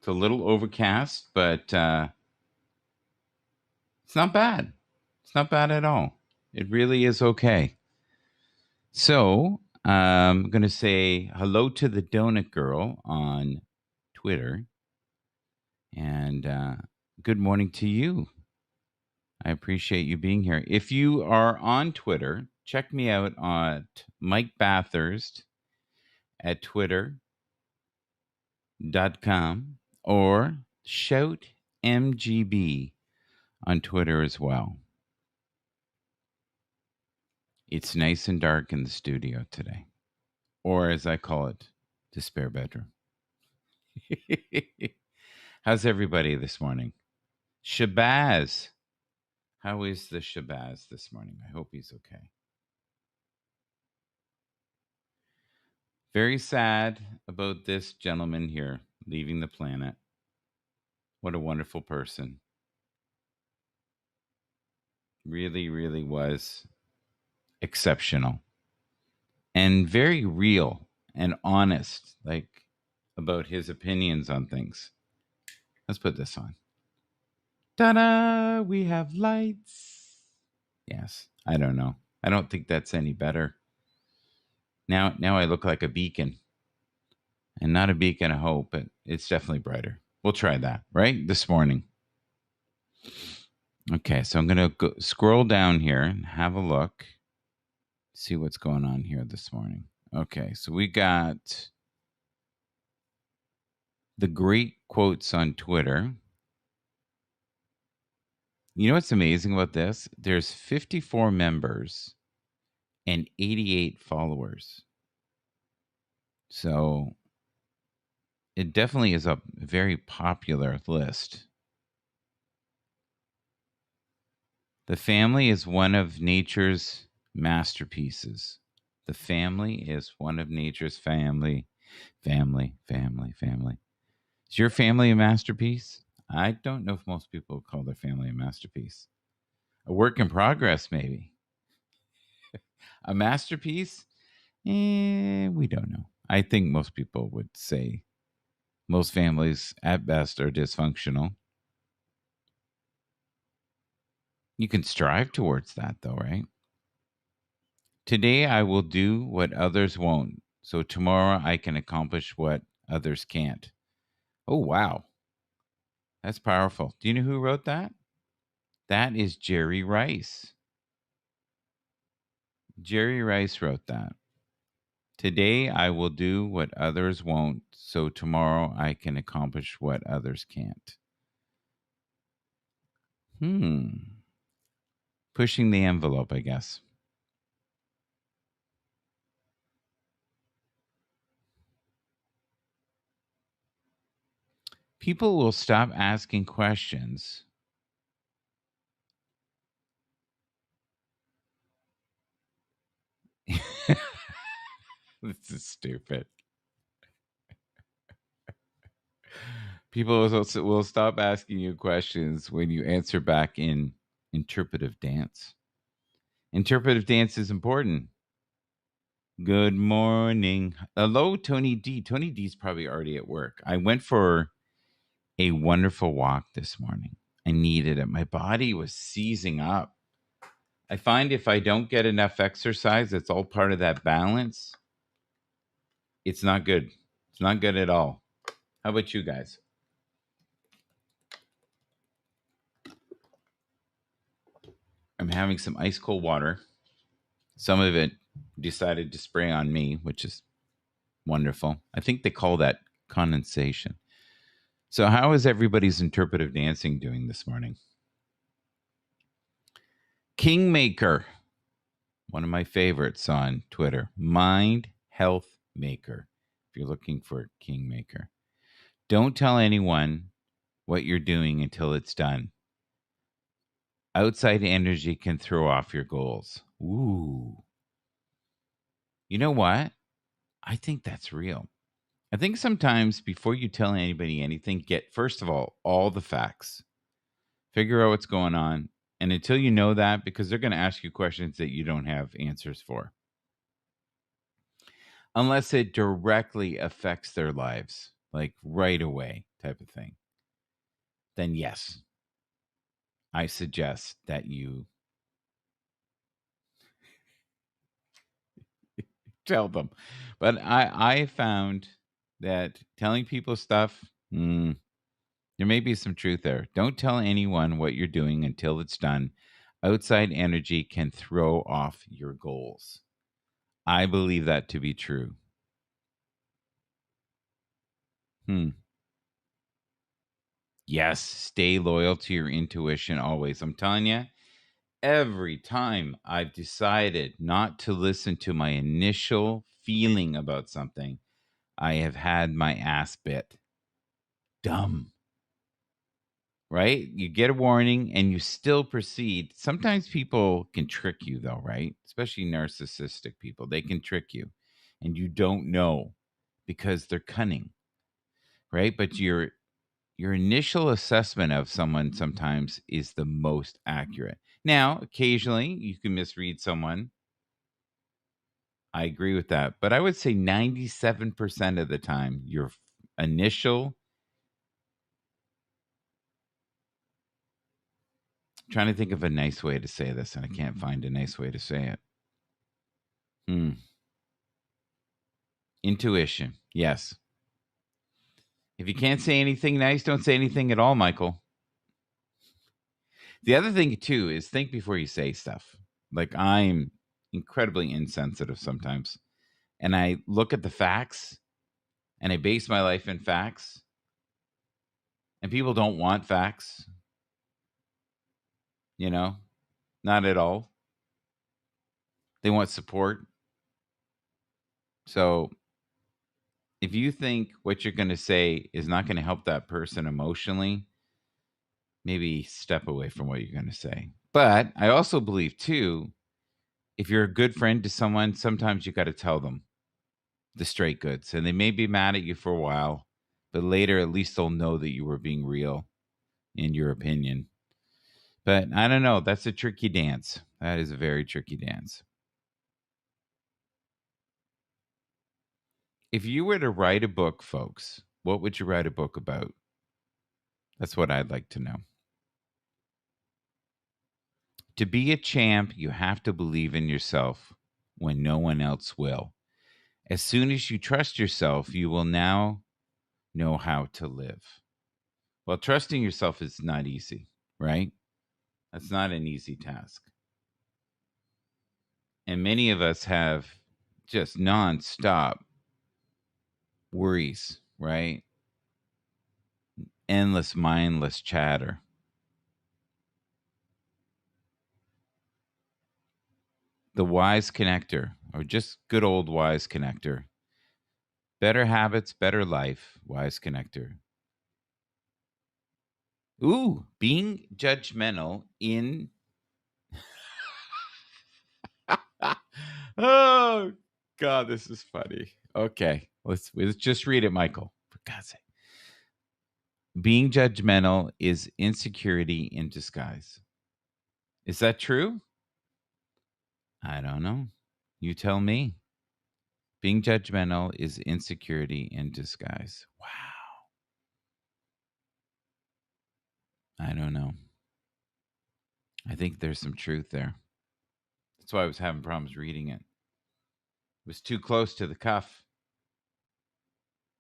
It's a little overcast, but it's not bad. It's not bad at all. It really is okay. So I'm going to say hello to the Donut Girl on Twitter. And good morning to you. I appreciate you being here. If you are on Twitter, check me out at Mike Bathurst at twitter.com or Shout MGB on Twitter as well. It's nice and dark in the studio today, or as I call it, the spare bedroom. How's everybody this morning? Shabazz. How is the Shabazz this morning? I hope he's okay. Very sad about this gentleman here leaving the planet. What a wonderful person. Really, really was exceptional and very real and honest, like about his opinions on things. Let's put this on. Ta-da! We have lights. Yes, I don't know. I don't think that's any better. Now I look like a beacon. And not a beacon of hope, but it's definitely brighter. We'll try that, right? This morning. Okay, so I'm going to scroll down here and have a look. See what's going on here this morning. Okay, so we got the great quotes on Twitter. You know what's amazing about this? There's 54 members and 88 followers. So it definitely is a very popular list. The family is one of nature's masterpieces. The family is one of nature's family. Is your family a masterpiece? I don't know if most people call their family a masterpiece. A work in progress, maybe. A masterpiece? We don't know. I think most people would say most families at best are dysfunctional. You can strive towards that though, right? Today I will do what others won't, so tomorrow I can accomplish what others can't. Oh, wow. That's powerful. Do you know who wrote that? That is Jerry Rice. Jerry Rice wrote that. Today I will do what others won't, so tomorrow I can accomplish what others can't. Pushing the envelope, I guess. People will stop asking questions. This is stupid. People will stop asking you questions when you answer back in interpretive dance. Interpretive dance is important. Good morning. Hello, Tony D. Tony D's probably already at work. I went for a wonderful walk this morning. I needed it. My body was seizing up. I find if I don't get enough exercise, it's all part of that balance. It's not good. It's not good at all. How about you guys? I'm having some ice cold water. Some of it decided to spray on me, which is wonderful. I think they call that condensation. So how is everybody's interpretive dancing doing this morning? Kingmaker, one of my favorites on Twitter. Mind Health Maker, if you're looking for Kingmaker. Don't tell anyone what you're doing until it's done. Outside energy can throw off your goals. Ooh. You know what? I think that's real. I think sometimes before you tell anybody anything, get, first of all the facts. Figure out what's going on. And until you know that, because they're going to ask you questions that you don't have answers for. Unless it directly affects their lives, like right away. type of thing, then yes, I suggest that you tell them. But I found that telling people stuff, there may be some truth there. Don't tell anyone what you're doing until it's done. Outside energy can throw off your goals. I believe that to be true. Yes, stay loyal to your intuition always. I'm telling you, every time I've decided not to listen to my initial feeling about something, I have had my ass bit. Dumb. Right? You get a warning and you still proceed. Sometimes people can trick you, though, right? Especially narcissistic people. They can trick you and you don't know because they're cunning, right? But your initial assessment of someone sometimes is the most accurate. Now, occasionally you can misread someone. I agree with that. But I would say 97% of the time, your initial, trying to think of a nice way to say this, and I can't find a nice way to say it. Intuition. Yes. If you can't say anything nice, don't say anything at all, Michael. The other thing, too, is think before you say stuff. Like, I'm incredibly insensitive sometimes. And I look at the facts and I base my life in facts. And people don't want facts. You know, not at all. They want support. So if you think what you're going to say is not going to help that person emotionally, maybe step away from what you're going to say. But I also believe, too, if you're a good friend to someone, sometimes you got to tell them the straight goods. And they may be mad at you for a while, but later at least they'll know that you were being real in your opinion. But I don't know. That's a tricky dance. That is a very tricky dance. If you were to write a book, folks, what would you write a book about? That's what I'd like to know. To be a champ, you have to believe in yourself when no one else will. As soon as you trust yourself, you will now know how to live. Well, trusting yourself is not easy, right? That's not an easy task. And many of us have just nonstop worries, right? Endless, mindless chatter. The Wise Connector, or just good old Wise Connector. Better habits, better life, Wise Connector. Ooh, being judgmental in... Oh, God, this is funny. Okay, let's just read it, Michael, for God's sake. Being judgmental is insecurity in disguise. Is that true? I don't know. You tell me. Being judgmental is insecurity in disguise. Wow. I don't know. I think there's some truth there. That's why I was having problems reading it. It was too close to the cuff.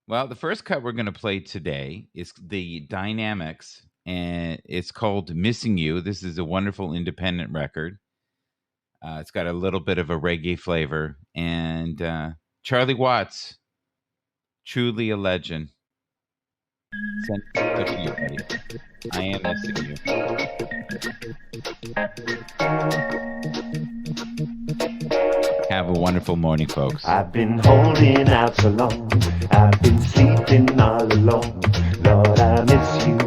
Well, the first cut we're going to play today is the Dynamics, and it's called Missing You. This is a wonderful independent record. It's got a little bit of a reggae flavor. And Charlie Watts, truly a legend. Send it to you, buddy. I am missing you. Have a wonderful morning, folks. I've been holding out so long. I've been sleeping all alone. Lord, I miss you.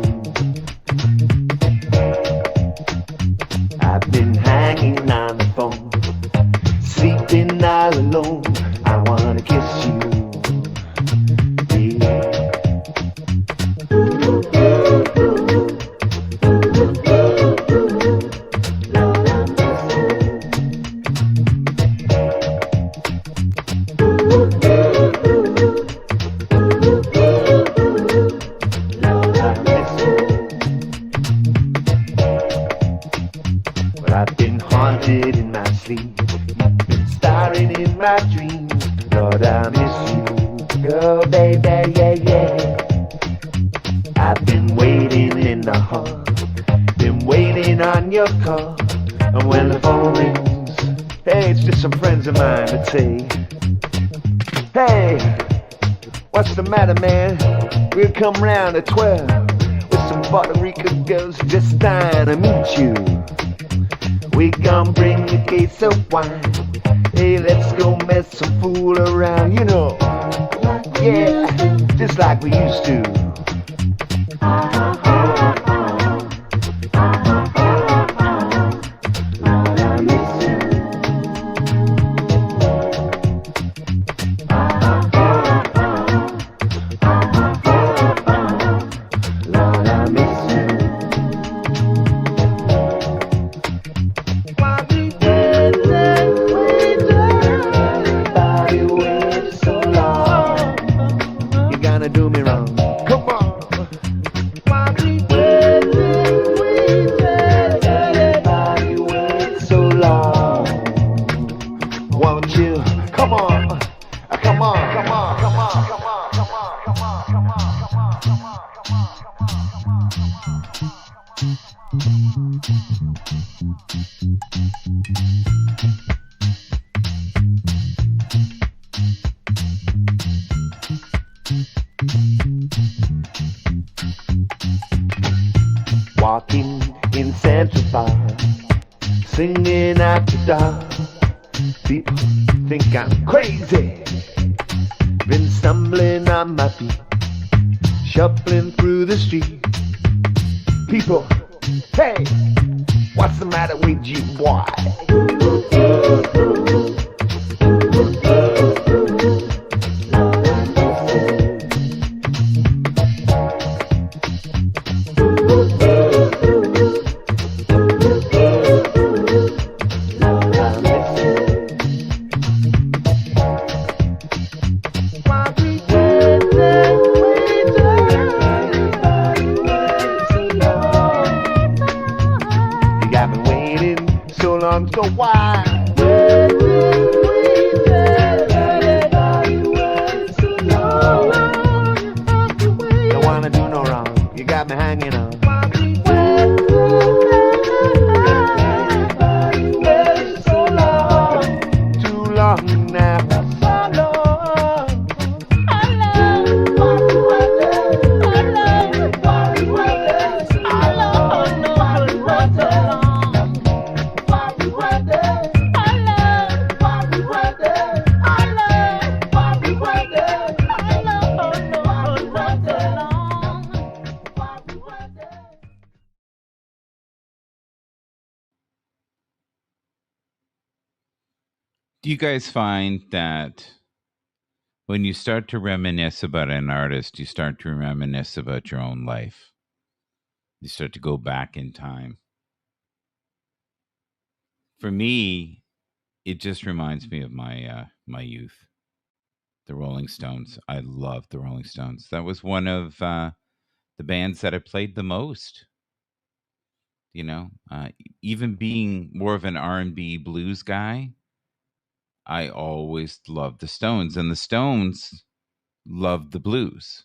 I've been hanging on the phone, sleeping all alone. I wanna kiss you. Yeah. Lord, I miss you. Lord, a hug. Been waiting on your call. And when the phone rings, hey, it's just some friends of mine that say, hey, what's the matter, man? We'll come round at 12 with some Puerto Rican girls just dying to meet you. We gon' bring a case of wine. Hey, let's go mess some fool around, you know. Yeah, just like we used to. Walking in Central Park, singing after dark. People think I'm crazy. Been stumbling on my feet, shuffling through the street. People, hey, what's the matter with you, boy? So why? Don't wanna do no wrong. You got me hanging on. Too long now. Do you guys find that when you start to reminisce about an artist, you start to reminisce about your own life? You start to go back in time. For me, it just reminds me of my youth. The Rolling Stones. I love the Rolling Stones. That was one of the bands that I played the most. You know, even being more of an R&B blues guy, I always loved the Stones, and the Stones loved the blues.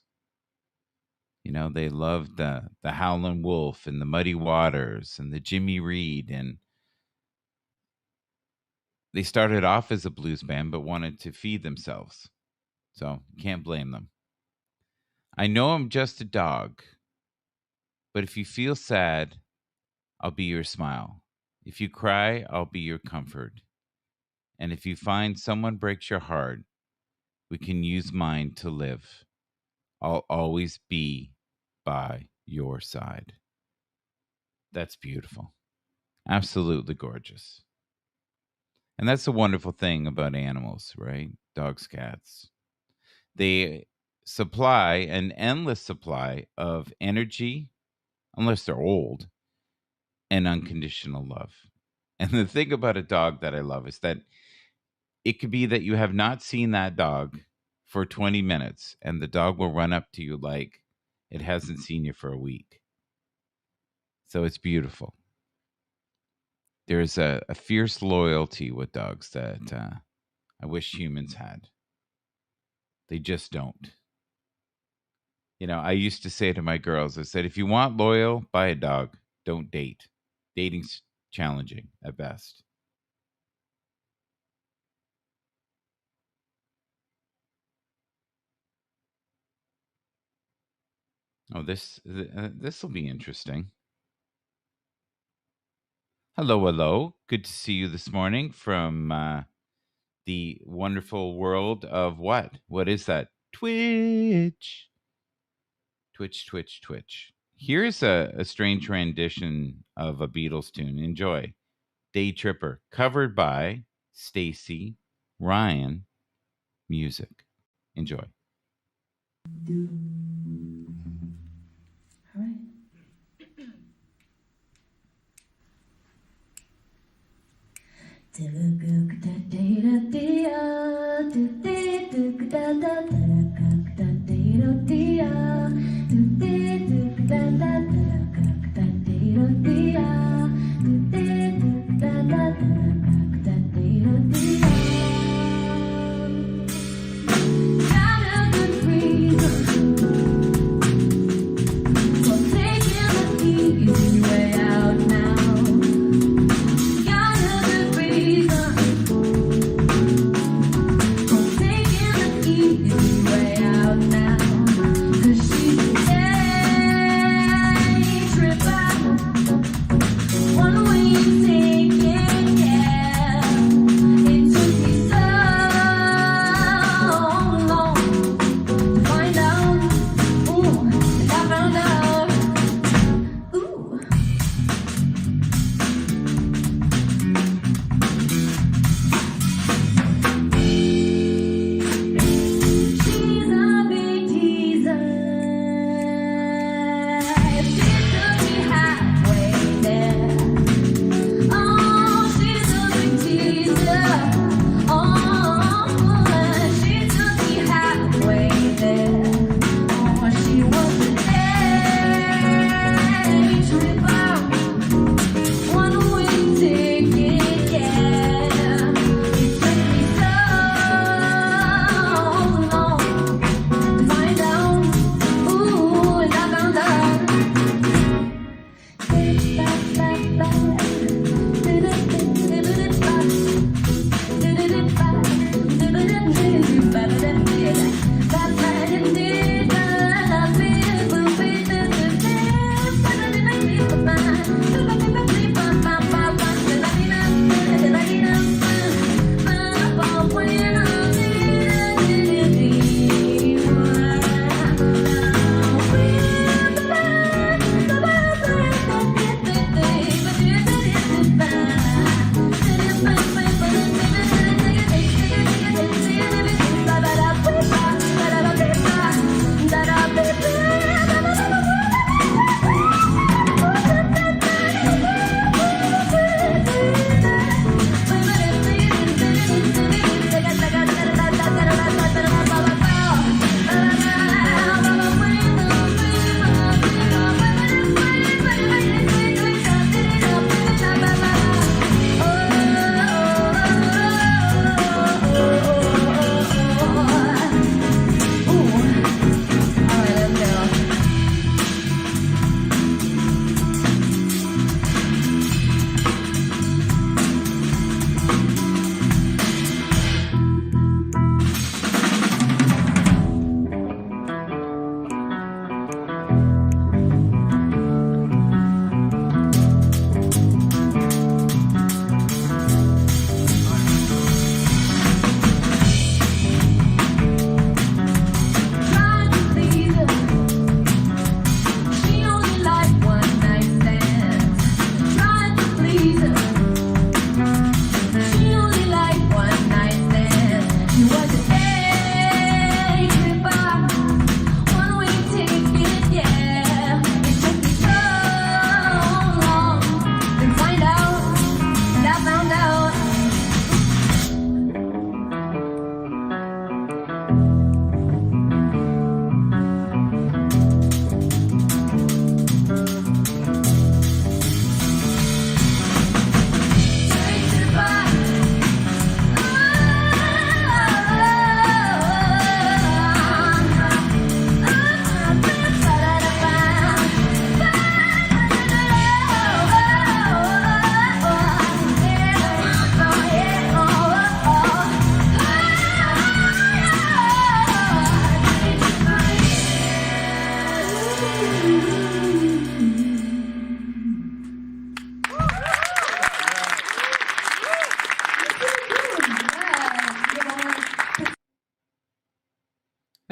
You know, they loved the Howlin' Wolf and the Muddy Waters and the Jimmy Reed, and they started off as a blues band but wanted to feed themselves. So, can't blame them. I know I'm just a dog, but if you feel sad, I'll be your smile. If you cry, I'll be your comfort. And if you find someone breaks your heart, we can use mine to live. I'll always be by your side. That's beautiful. Absolutely gorgeous. And that's the wonderful thing about animals, right? Dogs, cats. They supply an endless supply of energy, unless they're old, and unconditional love. And the thing about a dog that I love is that it could be that you have not seen that dog for 20 minutes, and the dog will run up to you like it hasn't seen you for a week. So it's beautiful. There's a fierce loyalty with dogs that I wish humans had. They just don't. You know, I used to say to my girls, I said, if you want loyal, buy a dog. Don't date. Dating's challenging at best. Oh, this will be interesting. Hello, hello. Good to see you this morning from the wonderful world of what? What is that? Twitch. Twitch, Twitch, Twitch. Here's a strange rendition of a Beatles tune. Enjoy. Day Tripper, covered by Stacy Ryan Music. Enjoy. All right. Easy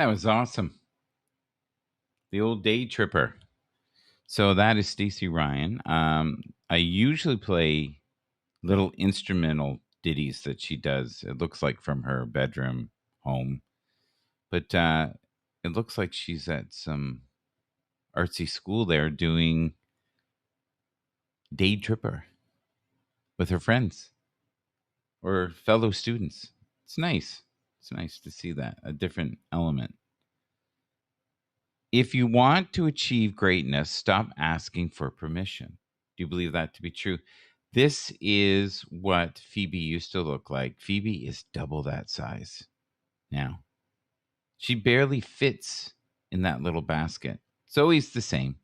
That was awesome. The old day tripper. So that is Stacey Ryan. I usually play little instrumental ditties that she does. It looks like from her bedroom home, but it looks like she's at some artsy school there doing day tripper with her friends or fellow students. It's nice. It's nice to see that, a different element. If you want to achieve greatness, stop asking for permission. Do you believe that to be true? This is what Phoebe used to look like. Phoebe is double that size now. She barely fits in that little basket. Zoe's the same.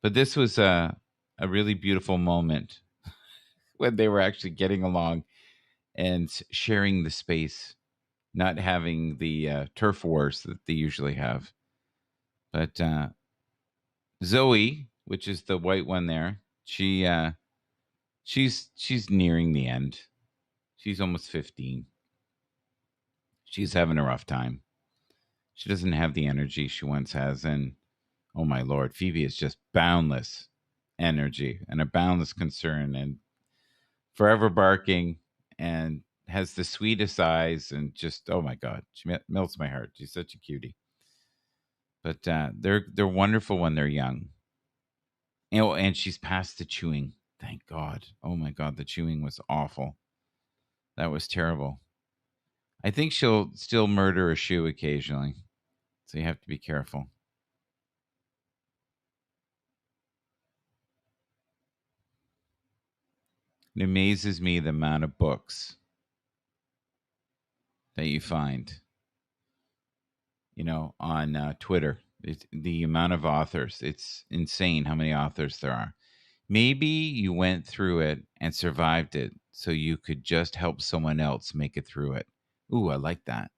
But this was a really beautiful moment when they were actually getting along and sharing the space, not having the turf wars that they usually have. But Zoe, which is the white one there, she's nearing the end. She's almost 15. She's having a rough time. She doesn't have the energy she once has, and oh my Lord, Phoebe is just boundless energy and a boundless concern and forever barking and has the sweetest eyes and just, oh my God, she melts my heart. She's such a cutie. But they're wonderful when they're young. And she's past the chewing. Thank God. Oh my God, the chewing was awful. That was terrible. I think she'll still murder a shoe occasionally. So you have to be careful. It amazes me the amount of books that you find, on Twitter. The amount of authors. It's insane how many authors there are. Maybe you went through it and survived it so you could just help someone else make it through it. Ooh, I like that.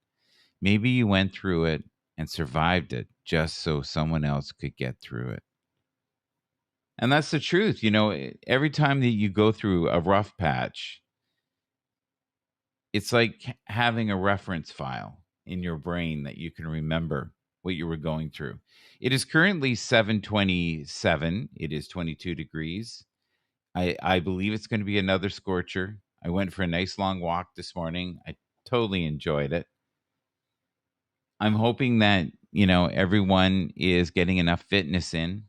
Maybe you went through it and survived it just so someone else could get through it. And that's the truth. Every time that you go through a rough patch, it's like having a reference file in your brain that you can remember what you were going through. It is currently 7:27. It is 22 degrees. I believe it's going to be another scorcher. I went for a nice long walk this morning. I totally enjoyed it. I'm hoping that, everyone is getting enough fitness in.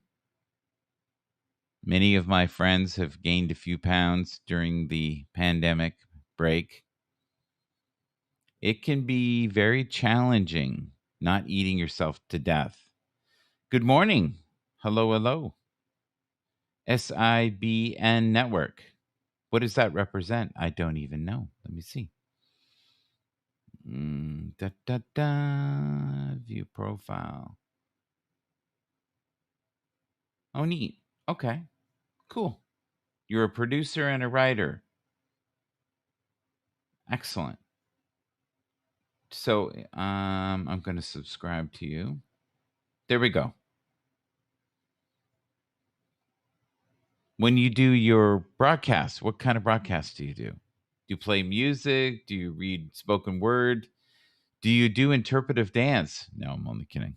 Many of my friends have gained a few pounds during the pandemic break. It can be very challenging not eating yourself to death. Good morning. Hello. SIBN Network. What does that represent? I don't even know. Let me see. View profile. Oh, neat. Okay. Cool. You're a producer and a writer. Excellent. So I'm going to subscribe to you. There we go. When you do your broadcast, what kind of broadcast do you do? Do you play music? Do you read spoken word? Do you do interpretive dance? No, I'm only kidding.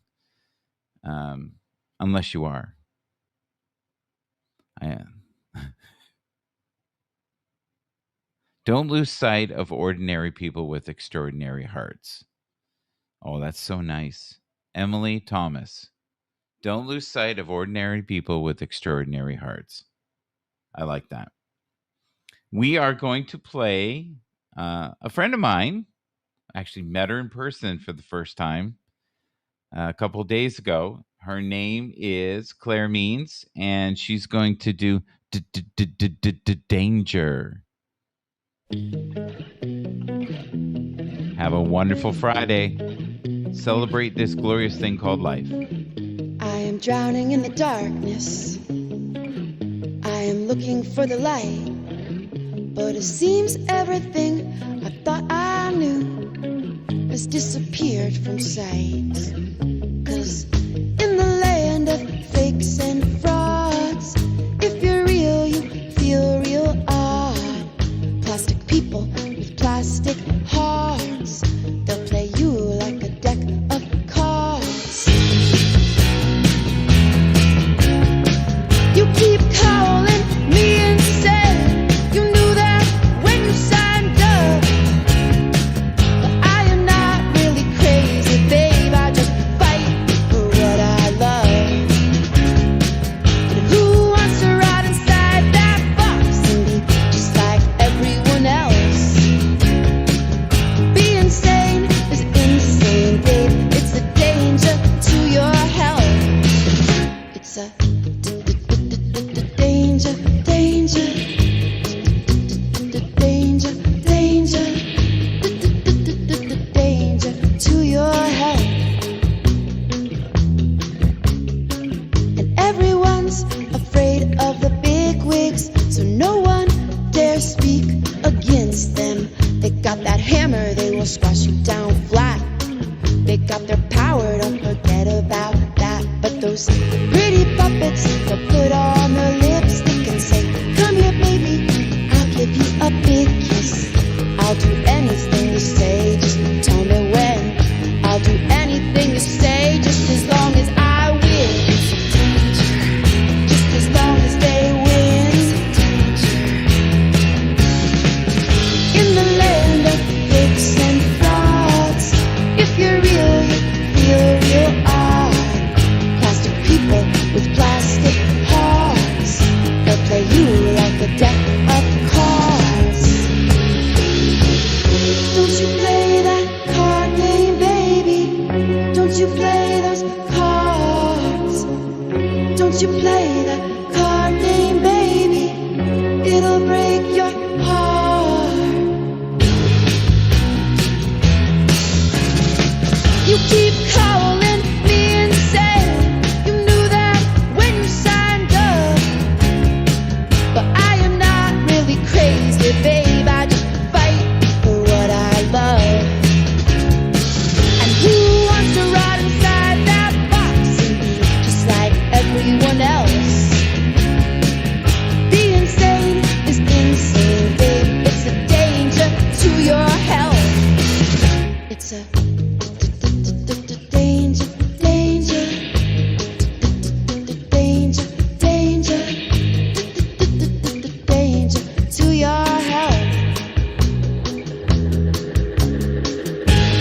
Unless you are. I am. Don't lose sight of ordinary people with extraordinary hearts. Oh, that's so nice. Emily Thomas. Don't lose sight of ordinary people with extraordinary hearts. I like that. We are going to play a friend of mine. I actually met her in person for the first time a couple of days ago. Her name is Claire Means, and she's going to do Danger. Have a wonderful Friday. Celebrate this glorious thing called life. I am drowning in the darkness. I am looking for the light. But it seems everything I thought I knew has disappeared from sight. 'Cause in the land of fakes and frauds, if you're real, you feel real odd. Plastic people with plastic hearts, they'll play you like a deck of cards. everyone's afraid of the big wigs, so no one dare speak against them. They got that hammer, they will squash you down flat. They got their power, don't forget about that. But those pretty puppets, they'll put on their lipstick and say, come here baby, I'll give you a big kiss. I'll do anything you say, just tell me when. I'll do anything you say, just as long as I win. Just as long as they win. In the land of fakes and frauds, if you're real, you feel real odd. Plastic people with plastic hearts, they'll play you like a deck of cards. Don't you play that card game, baby? Don't you play those cards? Don't you play that card game, baby? It'll break your heart. You keep calling me insane. You knew that when you signed up, but I am not really crazy, babe. I just fight for what I love. And who wants to ride inside that box and be just like everyone else? Being sane is insane, babe. It's a danger to your health. It's a danger, danger, danger, danger, danger to your health.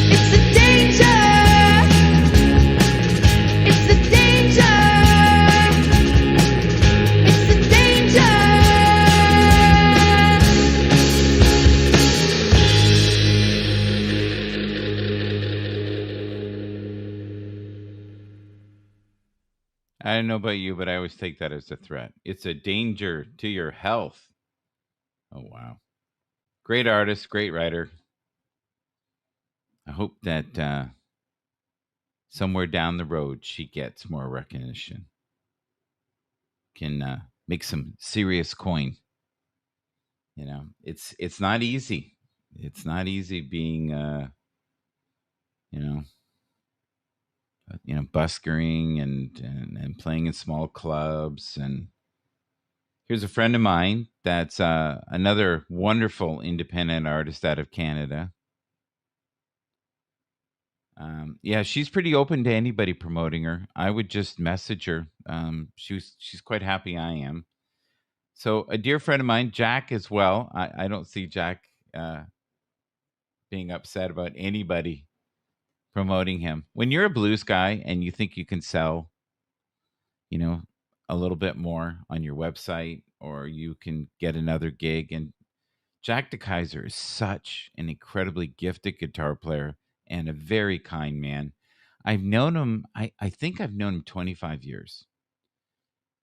It's a danger. It's a danger. It's a danger. I don't know about you, but I always take that as a threat. It's a danger to your health. Oh, wow. Great artist, great writer. I hope that somewhere down the road she gets more recognition. Can make some serious coin. You know, it's not easy. It's not easy being, buskering and playing in small clubs. And here's a friend of mine that's another wonderful independent artist out of Canada. Yeah, she's pretty open to anybody promoting her. I would just message her. She's quite happy I am. So a dear friend of mine, Jack, as well. I don't see Jack being upset about anybody promoting him. When you're a blues guy and you think you can sell, a little bit more on your website, or you can get another gig. And Jack DeKaiser is such an incredibly gifted guitar player and a very kind man. I've known him, I think I've known him 25 years.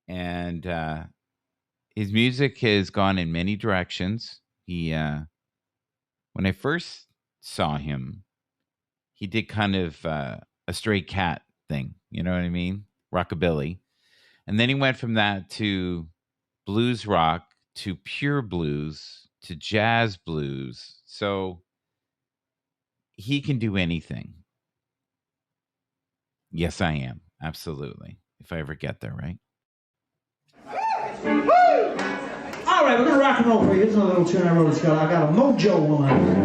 And his music has gone in many directions. He, when I first saw him, he did kind of a Stray Cat thing, you know what I mean? Rockabilly. And then he went from that to blues rock, to pure blues, to jazz blues. So he can do anything. Yes, I am. Absolutely. If I ever get there, right? All right, we're going to rock and roll for you. Here's another little tune I wrote. It's got, I got a mojo one.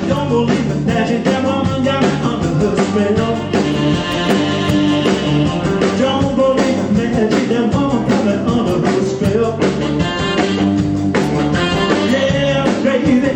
Don't believe it, that that woman got me under her spell. Don't believe it, that woman got me under her spell. Yeah, crazy.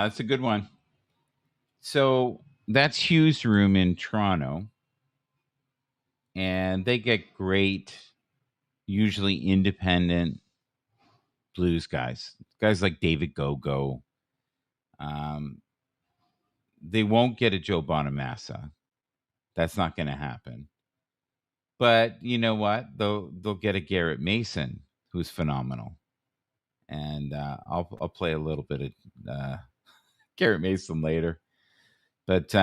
That's a good one. So that's Hugh's Room in Toronto. And they get great, usually independent blues guys like David Go-Go. They won't get a Joe Bonamassa. That's not going to happen. But you know what? They'll get a Garrett Mason, who's phenomenal. And I'll play a little bit of Garrett Mason later. But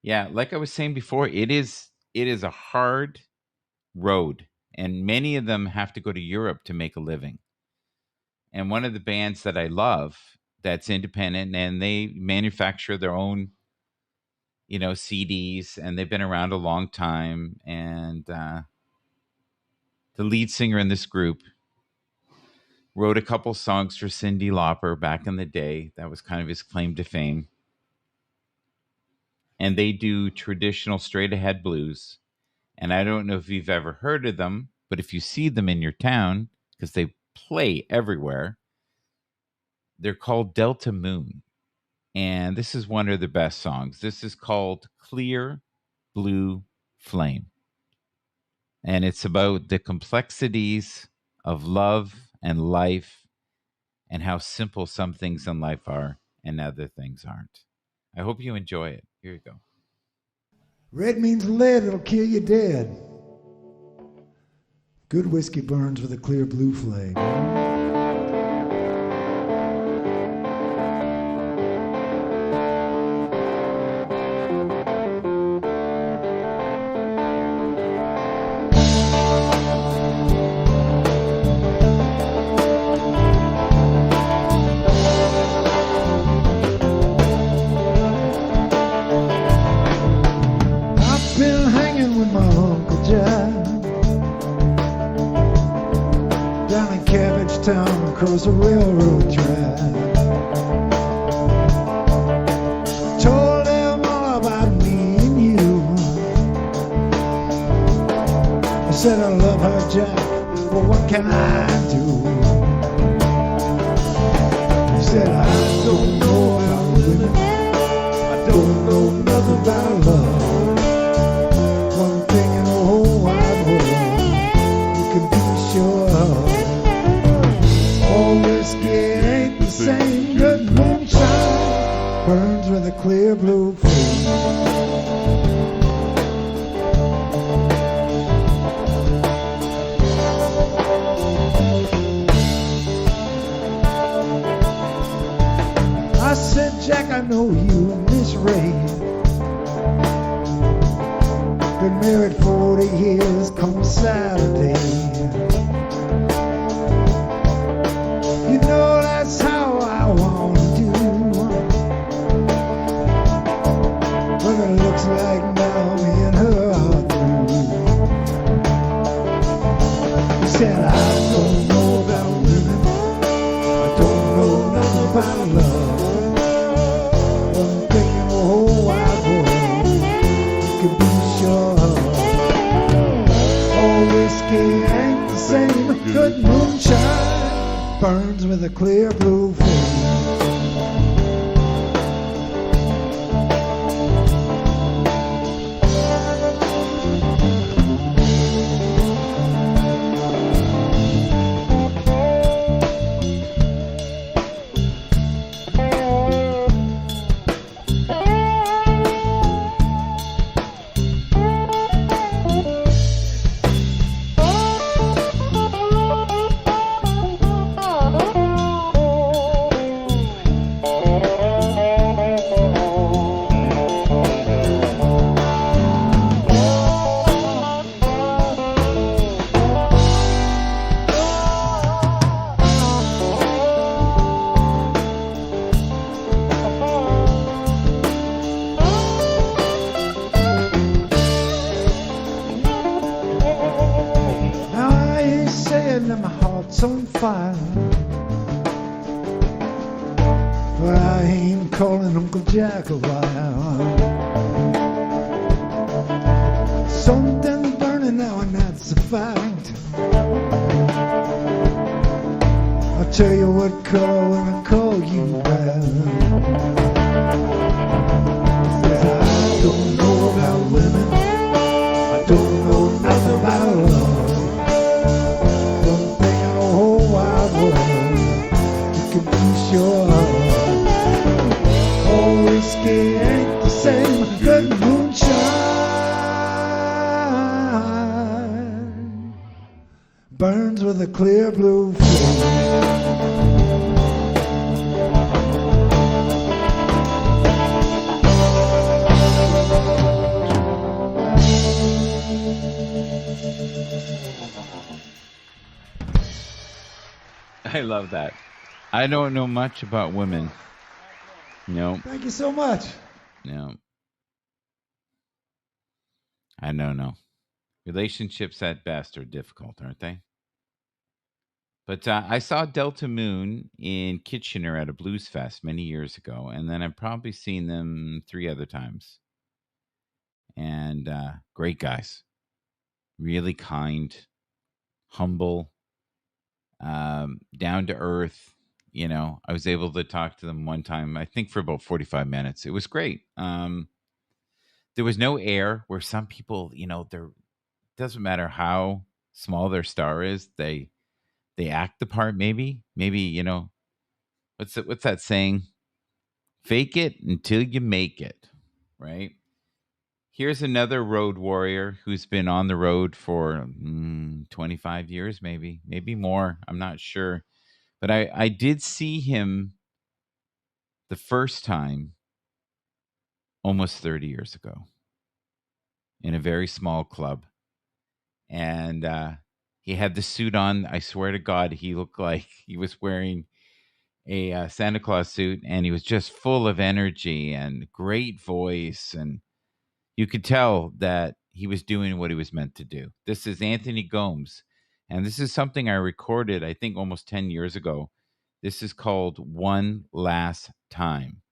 yeah, like I was saying before, it is a hard road, and many of them have to go to Europe to make a living. And one of the bands that I love that's independent, and they manufacture their own, CDs, and they've been around a long time. And the lead singer in this group wrote a couple songs for Cyndi Lauper back in the day. That was kind of his claim to fame. And they do traditional straight ahead blues. And I don't know if you've ever heard of them, but if you see them in your town, because they play everywhere, they're called Delta Moon. And this is one of their best songs. This is called Clear Blue Flame. And it's about the complexities of love and life and how simple some things in life are and other things aren't. I hope you enjoy it. Here you go. Red means lead, it'll kill you dead. Good whiskey burns with a clear blue flame. I've been hanging with my Uncle Jack down in Cabbage Town across the railroad track. Told them all about me and you. I said I love her, Jack, but what can I do? He said I don't know about women, I don't know nothing about love. One thing in the whole wide world you can be sure of. All whiskey ain't the same. Good moonshine burns with a clear blue flame. I said, Jack, I know you and Miss Ray. Been married 40 years come Saturday. You know that's how I want to do. But it looks like now me and her are through. He said, I don't know about women, I don't know nothing about love. One thing in the whole wide world you can be sure of. All whiskey ain't the same. Good moonshine burns with a clear blue flame. Now I ain't saying that my heart's on fire, for I ain't calling Uncle Jack a while. Something's burning now and that's a fact. I'll tell you what color when I call you back. I don't know about women, I don't know nothing about love. One thing in the whole wide world you can be sure of. All whiskey ain't the same. Good moonshine burns with a clear blue flame. I love that. I don't know much about women. No, Thank you so much. no. I don't know. Relationships at best are difficult, aren't they? But I saw Delta Moon in Kitchener at a blues fest many years ago, and then I've probably seen them 3 other times. And great guys, really kind, humble, down to earth. I was able to talk to them one time, I think for about 45 minutes. It was great. There was no air where some people, there doesn't matter how small their star is, they act the part. Maybe what's that saying? Fake it until you make it, right? Here's another road warrior who's been on the road for 25 years, maybe more. I'm not sure. But I did see him the first time almost 30 years ago in a very small club. And he had the suit on. I swear to God, he looked like he was wearing a Santa Claus suit, and he was just full of energy and great voice. And you could tell that he was doing what he was meant to do. This is Anthony Gomes, and this is something I recorded, I think, almost 10 years ago. This is called One Last Time.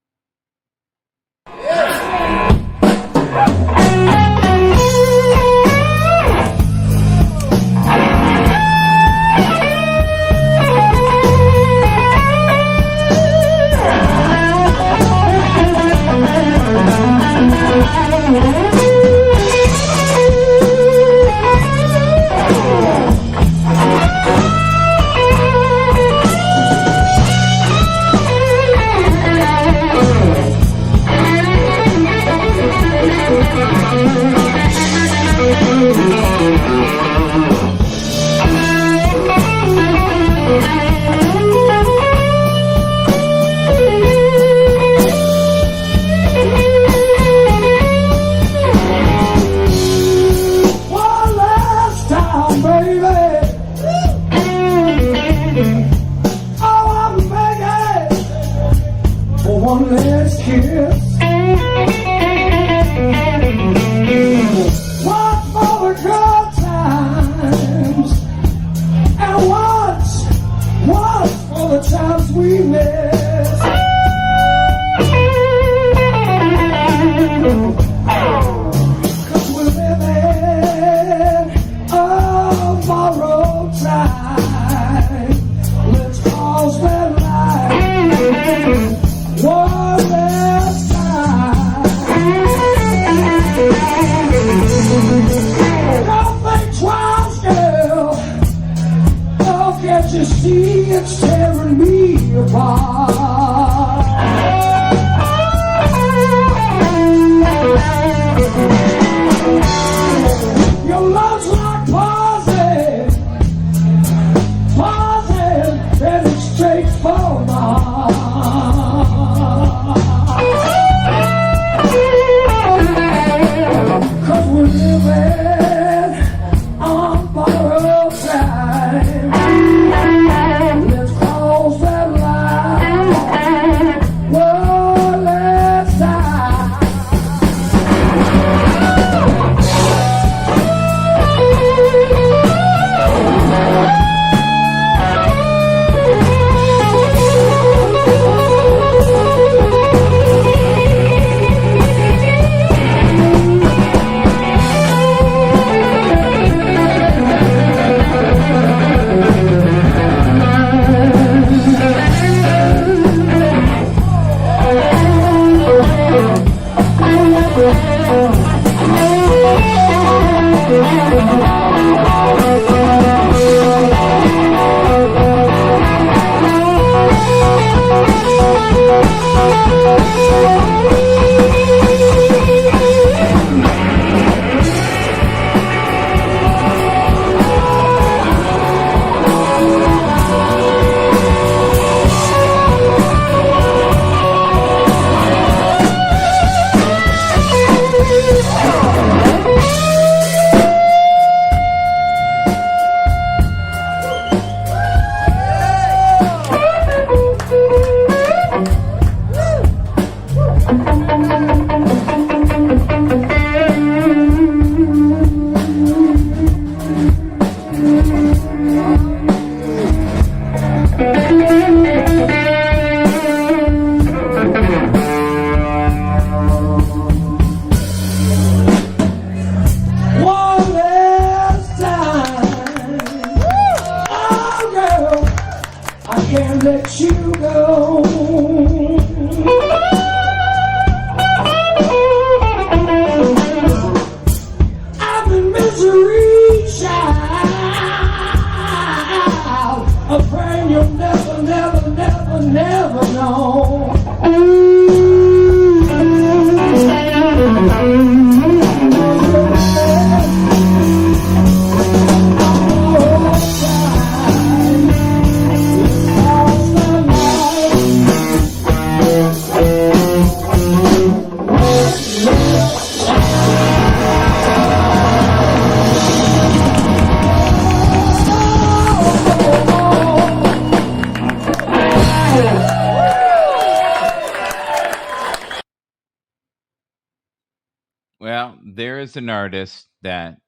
Well, there is an artist that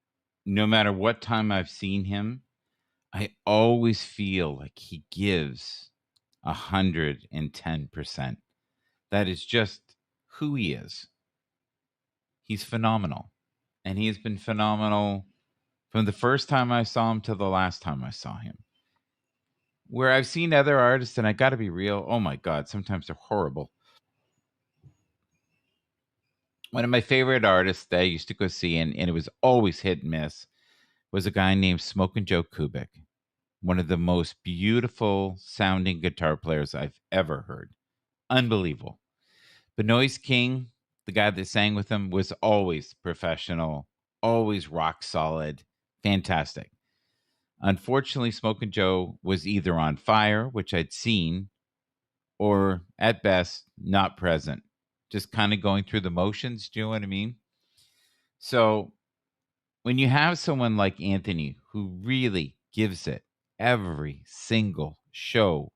no matter what time I've seen him, I always feel like he gives 110%. That is just who he is. He's phenomenal. And he has been phenomenal from the first time I saw him to the last time I saw him. Where I've seen other artists, and I got to be real, oh my God, sometimes they're horrible. One of my favorite artists that I used to go see, and it was always hit and miss, was a guy named Smokin' Joe Kubik. One of the most beautiful sounding guitar players I've ever heard. Unbelievable. Benoist King, the guy that sang with him, was always professional, always rock solid, fantastic. Unfortunately, Smokin' Joe was either on fire, which I'd seen, or at best, not present. Just kind of going through the motions. Do you know what I mean? So when you have someone like Anthony who really gives it every single show,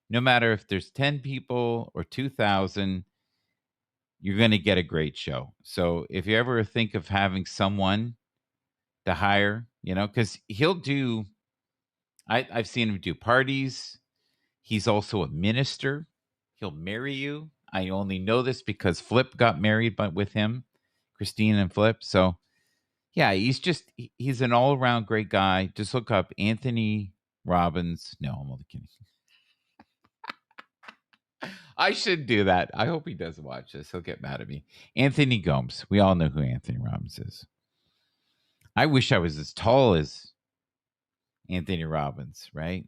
no matter if there's 10 people or 2,000, you're going to get a great show. So if you ever think of having someone to hire, because he'll do, I've seen him do parties. He's also a minister. He'll marry you. I only know this because Flip got married with him, Christine and Flip. So yeah, he's an all around great guy. Just look up Anthony Robbins. No, I'm only kidding. I should do that. I hope he doesn't watch this. He'll get mad at me. Anthony Gomes. We all know who Anthony Robbins is. I wish I was as tall as Anthony Robbins, right?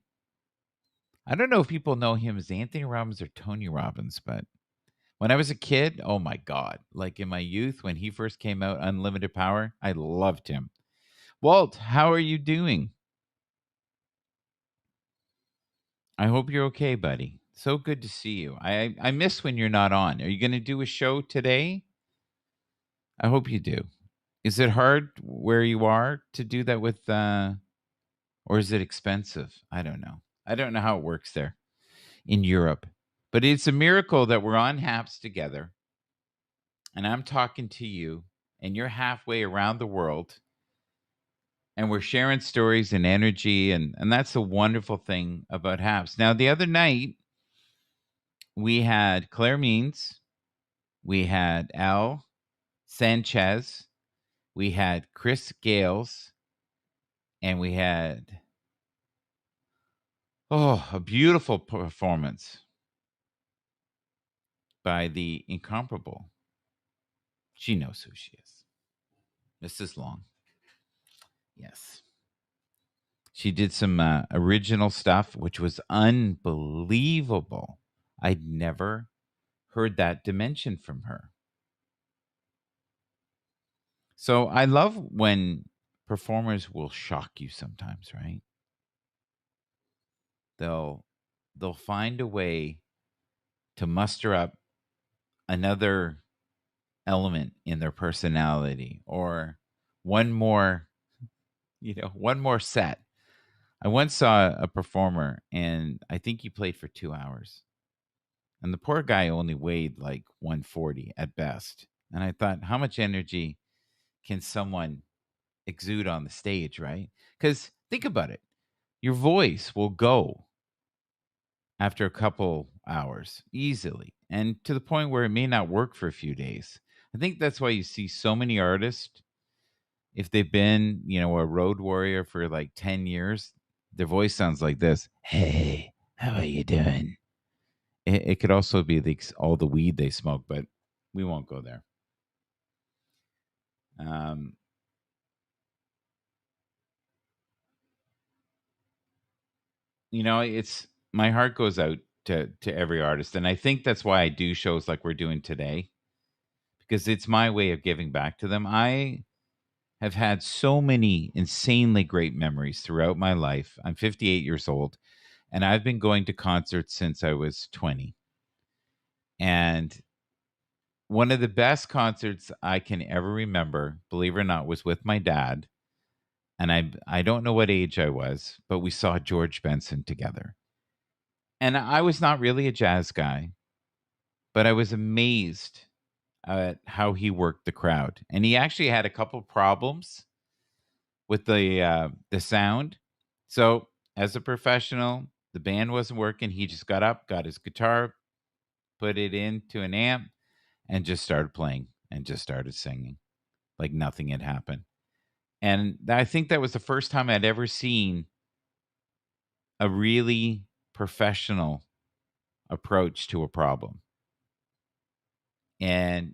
I don't know if people know him as Anthony Robbins or Tony Robbins, but when I was a kid, oh my God, like in my youth, when he first came out, Unlimited Power, I loved him. Walt, how are you doing? I hope you're okay, buddy. So good to see you. I miss when you're not on. Are you going to do a show today? I hope you do. Is it hard where you are to do that with, or is it expensive? I don't know. I don't know how it works there in Europe, but it's a miracle that we're on HAPS together, and I'm talking to you, and you're halfway around the world, and we're sharing stories and energy, and that's a wonderful thing about HAPS. Now, the other night, we had Claire Means, we had Al Sanchez, we had Chris Gales, and we had a beautiful performance by the incomparable. She knows who she is. Mrs. Long. Yes. She did some original stuff, which was unbelievable. I'd never heard that dimension from her. So I love when performers will shock you sometimes, right? They'll find a way to muster up another element in their personality, or one more set. I once saw a performer, and I think he played for 2 hours. And the poor guy only weighed like 140 at best. And I thought, how much energy can someone exude on the stage, right? Because think about it. Your voice will go after a couple hours easily, and to the point where it may not work for a few days. I think that's why you see so many artists, if they've been, a road warrior for like 10 years, their voice sounds like this. Hey, how are you doing? It could also be all the weed they smoke, but we won't go there. It's my heart goes out to every artist, and I think that's why I do shows like we're doing today, because it's my way of giving back to them. I have had so many insanely great memories throughout my life. I'm 58 years old, and I've been going to concerts since I was 20. And one of the best concerts I can ever remember, believe it or not, was with my dad. And I don't know what age I was, but we saw George Benson together. And I was not really a jazz guy, but I was amazed at how he worked the crowd. And he actually had a couple problems with the sound. So as a professional, the band wasn't working. He just got up, got his guitar, put it into an amp, and just started playing and just started singing like nothing had happened. And I think that was the first time I'd ever seen a really professional approach to a problem. And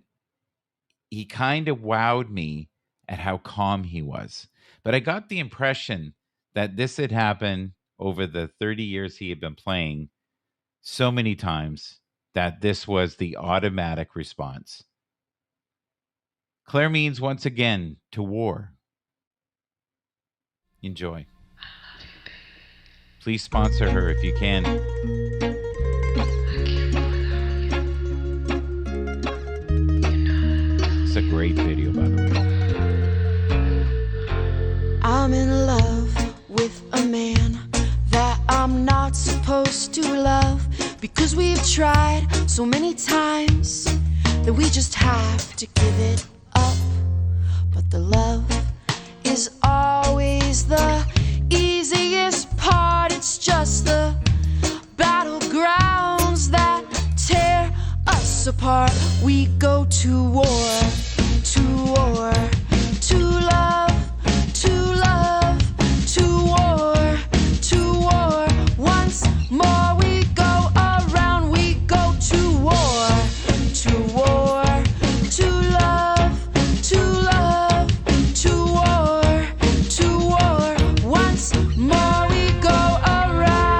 he kind of wowed me at how calm he was. But I got the impression that this had happened over the 30 years he had been playing so many times that this was the automatic response. Claire means once again to war. Enjoy. Please sponsor her if you can. It's a great video, by the way. I'm in love with a man that I'm not supposed to love, because we've tried so many times that we just have to give it up. But the love is always the easiest part. It's just the battlegrounds that tear us apart. We go to war, to war, to love, to love, to war, to war. Once more we go around, we go to war, to war, to love, to love, to war, to war. Once more we go around.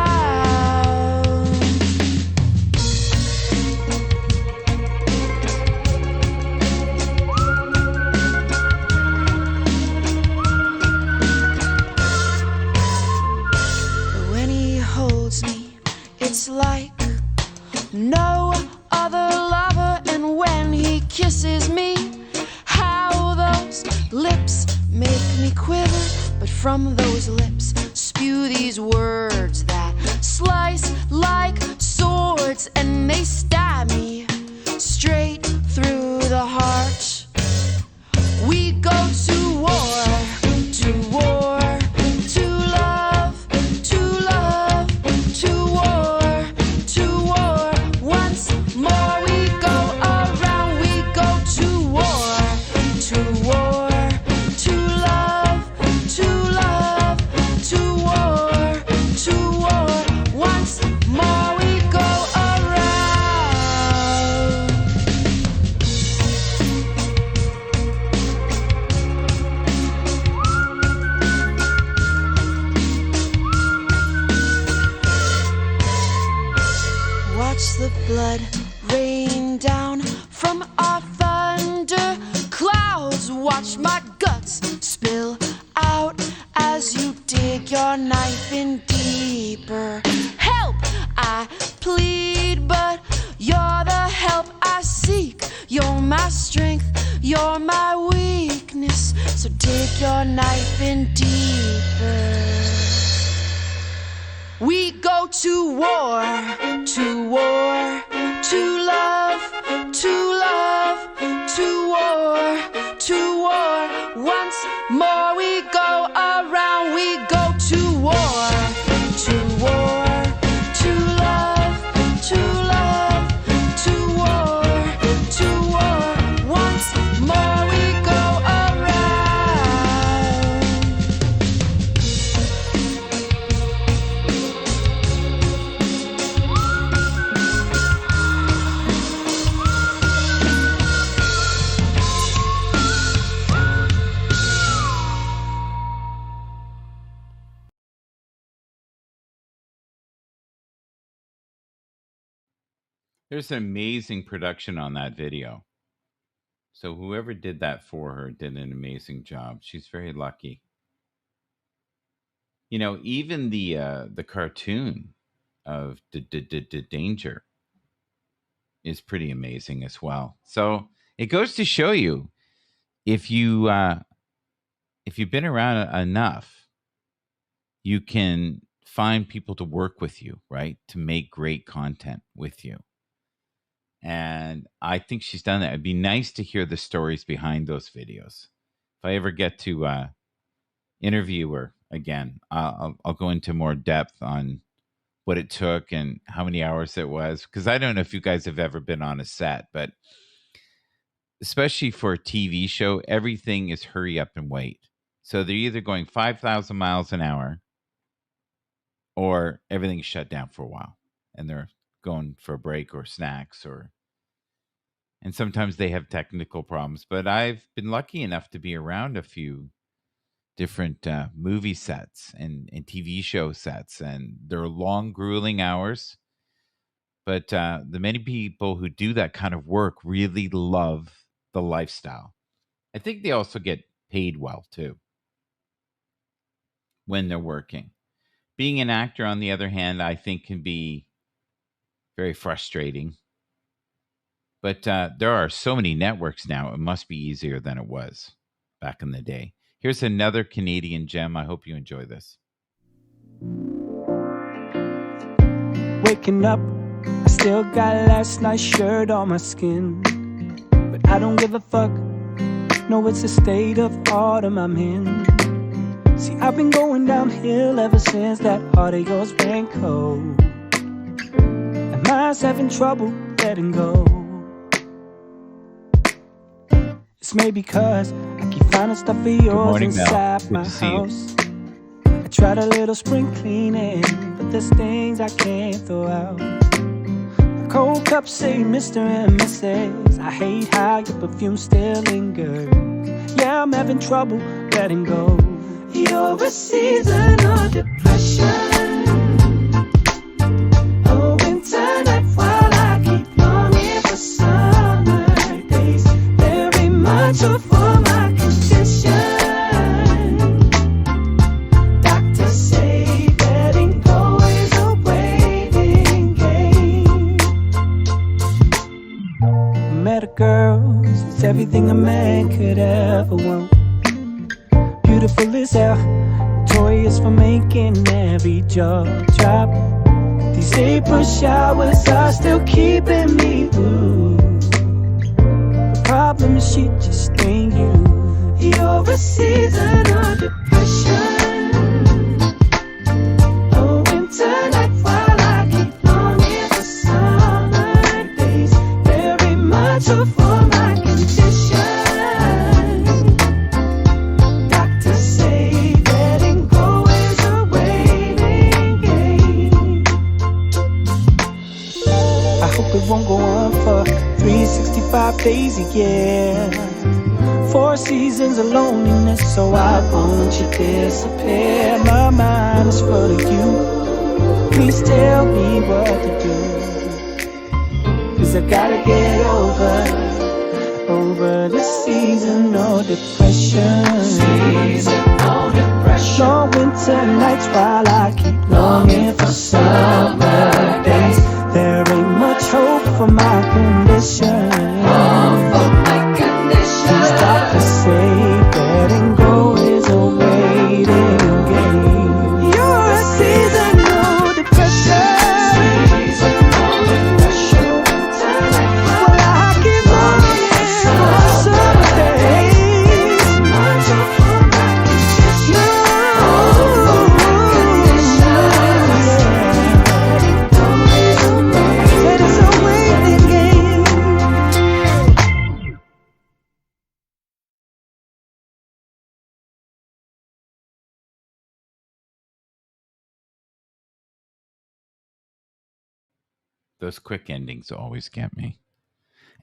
When he holds me, it's like no other lover. And when he kisses me, how those lips make me quiver. But from those lips spew these words that slice like swords, and they stab me straight through the heart. We go to war, to war, to love, to love, to war, to war. Once more we go around, we go to war, to war, to love, to love, to war, to war. Once more we go around. Watch the blood rain down from our thunder clouds. Watch my guts spill out as you dig your knife in deeper. Help, I plead, but you're the help I seek. You're my strength, you're my weakness. So dig your knife in deeper. We go to war, to war, to love, to love, to war, to war. Once more we go around, we go to war, to war, to love, to love, to war, to war. Once more we go around. There's an amazing production on that video. So whoever did that for her did an amazing job. She's very lucky. You know, even the cartoon of Danger is pretty amazing as well. So it goes to show you if you've been around enough, you can find people to work with you, right? To make great content with you. And I think she's done that. It'd be nice to hear the stories behind those videos. If I ever get to interview her again, I'll go into more depth on what it took and how many hours it was. Because I don't know if you guys have ever been on a set, but especially for a TV show, everything is hurry up and wait. So they're either going 5,000 miles an hour or everything's shut down for a while and they're going for a break or snacks and sometimes they have technical problems. But I've been lucky enough to be around a few different movie sets and TV show sets, and they're long, grueling hours. But the many people who do that kind of work really love the lifestyle. I think they also get paid well too when they're working. Being an actor, on the other hand, I think can be very frustrating. But there are so many networks now, it must be easier than it was back in the day. Here's another Canadian gem. I hope you enjoy this. Waking up, I still got last night's shirt on my skin. But I don't give a fuck, no, it's the state of autumn I'm in. See, I've been going downhill ever since that heart of yours ran cold. And mine's having trouble letting go. It's maybe cause I keep finding stuff of yours morning, Mel. inside Good my to see you. house. I tried a little spring cleaning, but there's things I can't throw out. The cold cups say Mr. and Mrs. I hate how your perfume still lingers. Yeah, I'm having trouble letting go. You're a seasonal depression, a winter night while I keep longing for summer days. Very much for my condition. Doctors say letting go is a waiting game. Met a girl, she's everything a man could ever want. Beautiful as hell, notorious for making every jaw drop. These April showers are still keeping me blue. The problem is she just ain't you. You're a seasonal depression, a winter night while I keep longing for summer days. Very much for my condition. Doctors say letting go is a waiting game. I hope it won't go on for 365 days a year. 4 seasons of loneliness, so I won't you disappear. My mind is full of you. Please tell me what to do, 'cause I gotta get over this seasonal depression. Seasonal depression. Long winter nights while I keep longing for summer days. There ain't much hope for my condition. These doctors say letting go is a waiting game. You're a seasonal depression. Well, I keep longing for summer days. It is a waiting game. Those quick endings always get me.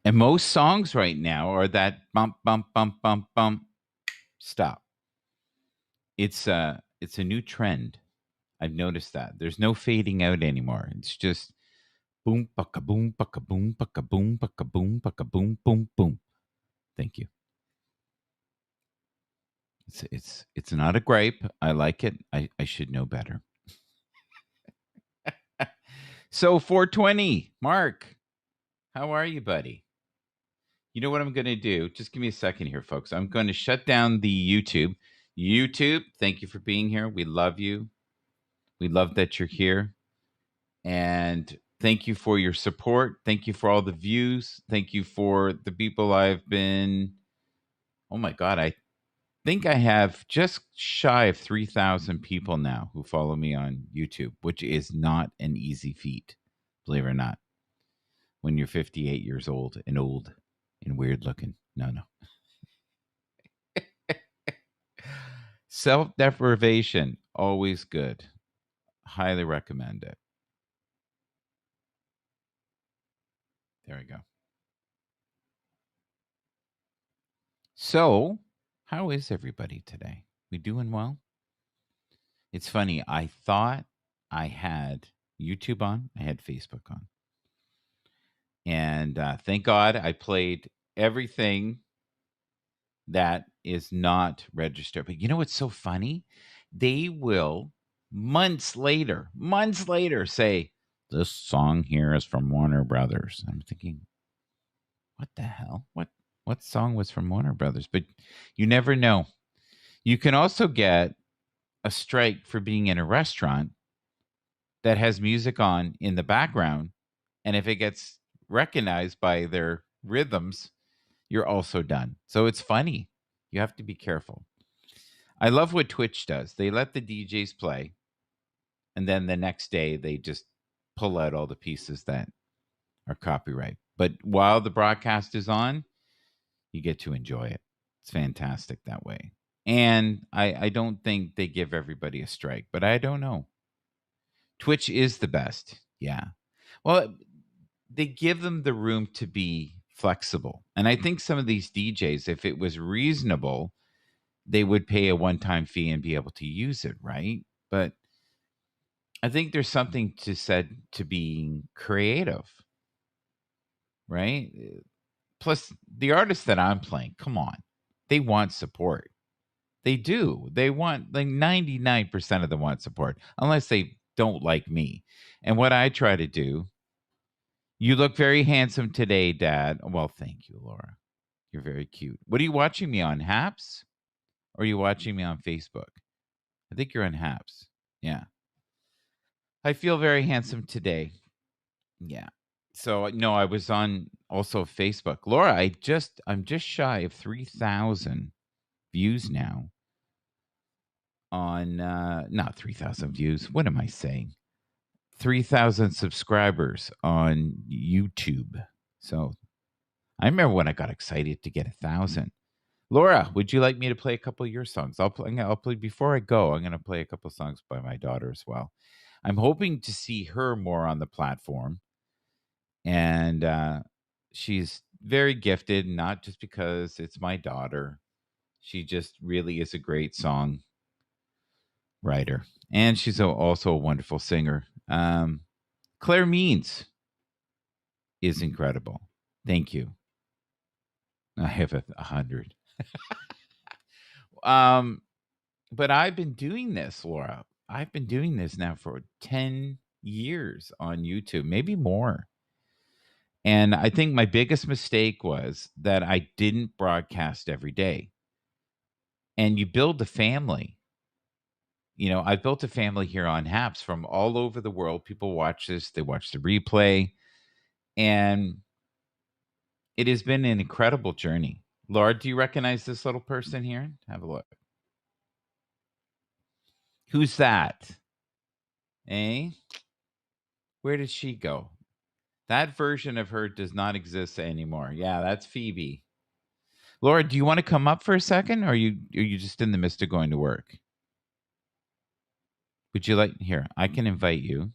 And most songs right now are that bump, bump, bump, bump, bump. Stop. It's a new trend. I've noticed that. There's no fading out anymore. It's just boom, bucka boom, bucka boom, bucka boom, bucka boom, bucka boom, boom, boom. Thank you. It's not a gripe. I like it. I should know better. So 420, Mark, how are you, buddy? You know what I'm going to do? Just give me a second here, folks. I'm going to shut down the YouTube. YouTube, thank you for being here. We love you. We love that you're here. And thank you for your support. Thank you for all the views. Thank you for the people I've been. Oh my God, I think I have just shy of 3,000 people now who follow me on YouTube, which is not an easy feat, believe it or not. When you're 58 years old and weird looking. No. Self-deprivation, always good. Highly recommend it. There we go. So, how is everybody today? We doing well? It's funny. I thought I had YouTube on. I had Facebook on. And thank God I played everything that is not registered. But you know what's so funny? They will months later say, this song here is from Warner Brothers. I'm thinking, what the hell? What song was from Warner Brothers? But you never know. You can also get a strike for being in a restaurant that has music on in the background. And if it gets recognized by their rhythms, you're also done. So it's funny. You have to be careful. I love what Twitch does. They let the DJs play, and then the next day they just pull out all the pieces that are copyright. But while the broadcast is on, you get to enjoy it. It's fantastic that way. And I don't think they give everybody a strike, but I don't know. Twitch is the best. Yeah. Well, they give them the room to be flexible. And I think some of these DJs, if it was reasonable, they would pay a one-time fee and be able to use it, right? But I think there's something to said to being creative, right? Plus, the artists that I'm playing, come on, they want support. They do. They want, like 99% of them want support, unless they don't like me. And what I try to do, you look very handsome today, Dad. Well, thank you, Laura. You're very cute. What are you watching me on, Haps? Or are you watching me on Facebook? I think you're on Haps. Yeah. I feel very handsome today. Yeah. So no, I was on also Facebook. Laura, I'm just shy of 3,000 views now on not 3,000 views. What am I saying? 3,000 subscribers on YouTube. So I remember when I got excited to get 1,000. Laura, would you like me to play a couple of your songs? I'll play before I go. I'm going to play a couple of songs by my daughter as well. I'm hoping to see her more on the platform. And she's very gifted, not just because it's my daughter. She just really is a great song writer. And she's also a wonderful singer. Claire Means is incredible. Thank you. I have 100. But I've been doing this, Laura. I've been doing this now for 10 years on YouTube, maybe more. And I think my biggest mistake was that I didn't broadcast every day. And you build a family. You know, I built a family here on Haps from all over the world. People watch this, they watch the replay. And it has been an incredible journey. Laura, do you recognize this little person here? Have a look. Who's that? Eh? Where did she go? That version of her does not exist anymore. Yeah, that's Phoebe. Laura, do you want to come up for a second, or are you just in the midst of going to work? Would you like here? I can invite you.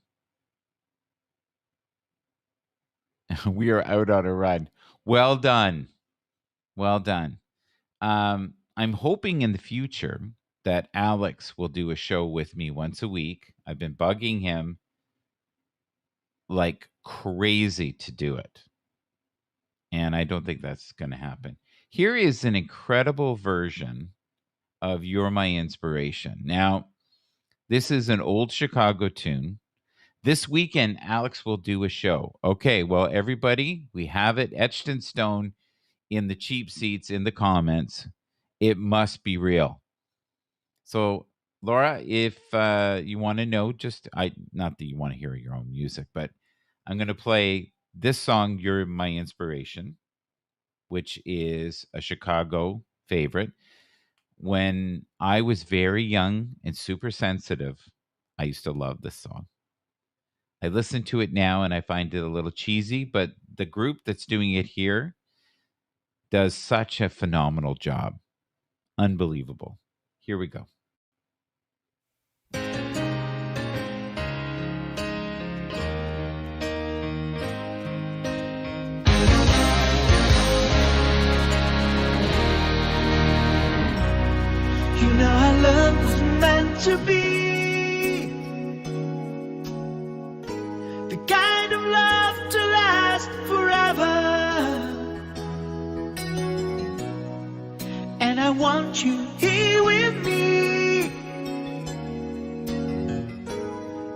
We are out on a run. Well done. Well done. I'm hoping in the future that Alex will do a show with me once a week. I've been bugging him like crazy to do it. And I don't think that's going to happen. Here is an incredible version of You're My Inspiration. Now, this is an old Chicago tune. This weekend, Alex will do a show. Okay, well, everybody, we have it etched in stone in the cheap seats in the comments. It must be real. So, Laura, if you want to know, not that you want to hear your own music, but I'm going to play this song, You're My Inspiration, which is a Chicago favorite. When I was very young and super sensitive, I used to love this song. I listen to it now and I find it a little cheesy, but the group that's doing it here does such a phenomenal job. Unbelievable. Here we go. You know our love was meant to be the kind of love to last forever. And I want you here with me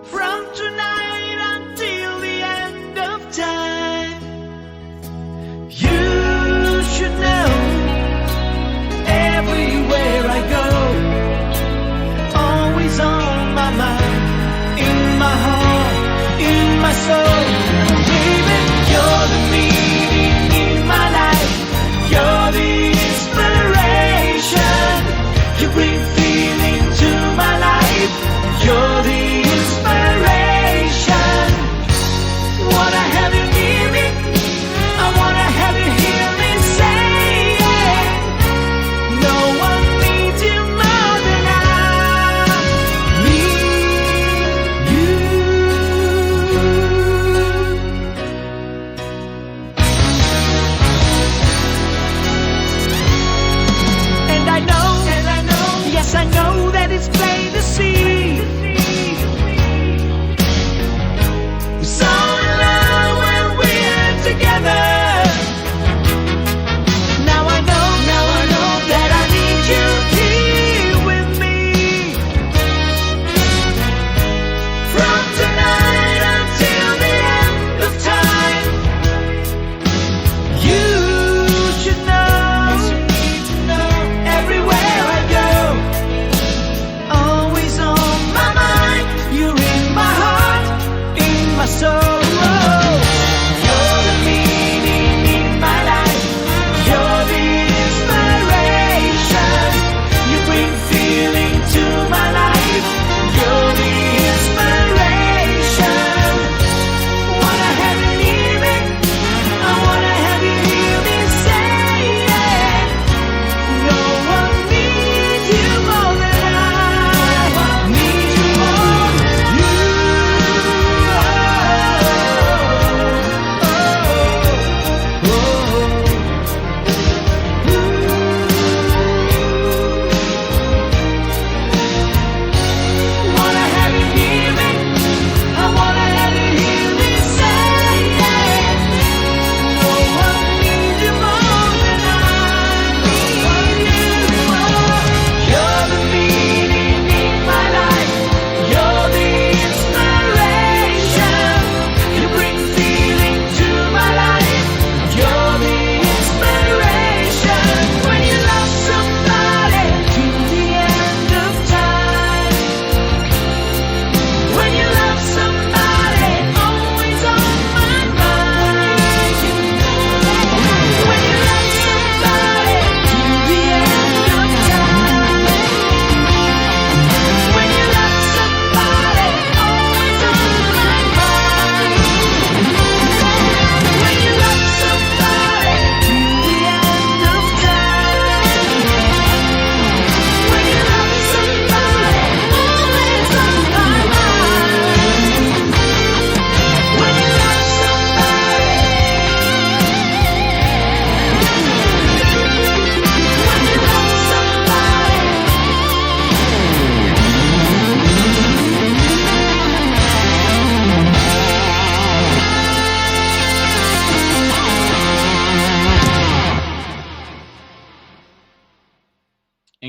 from tonight until the end of time. You should know everywhere I go, always on my mind, in my heart, in my soul. Baby, you're the meaning in my life, you're the inspiration. You bring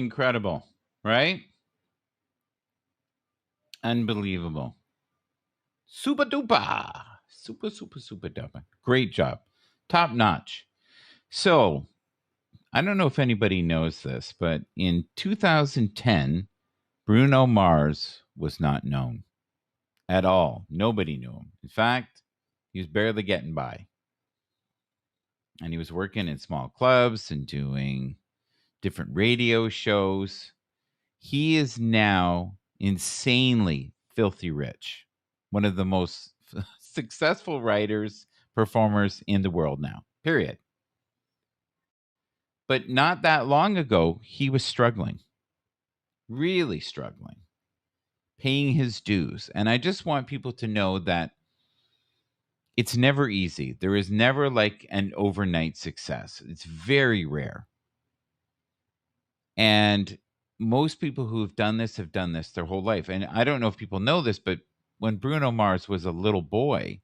incredible, right? Unbelievable. Super duper. Super duper. Great job. Top notch. So, I don't know if anybody knows this, but in 2010, Bruno Mars was not known at all. Nobody knew him. In fact, he was barely getting by. And he was working in small clubs and doing different radio shows. He is now insanely filthy rich. One of the most successful writers, performers in the world now, period. But not that long ago, he was struggling, really struggling, paying his dues. And I just want people to know that it's never easy. There is never like an overnight success. It's very rare. And most people who have done this their whole life. And I don't know if people know this, but when Bruno Mars was a little boy,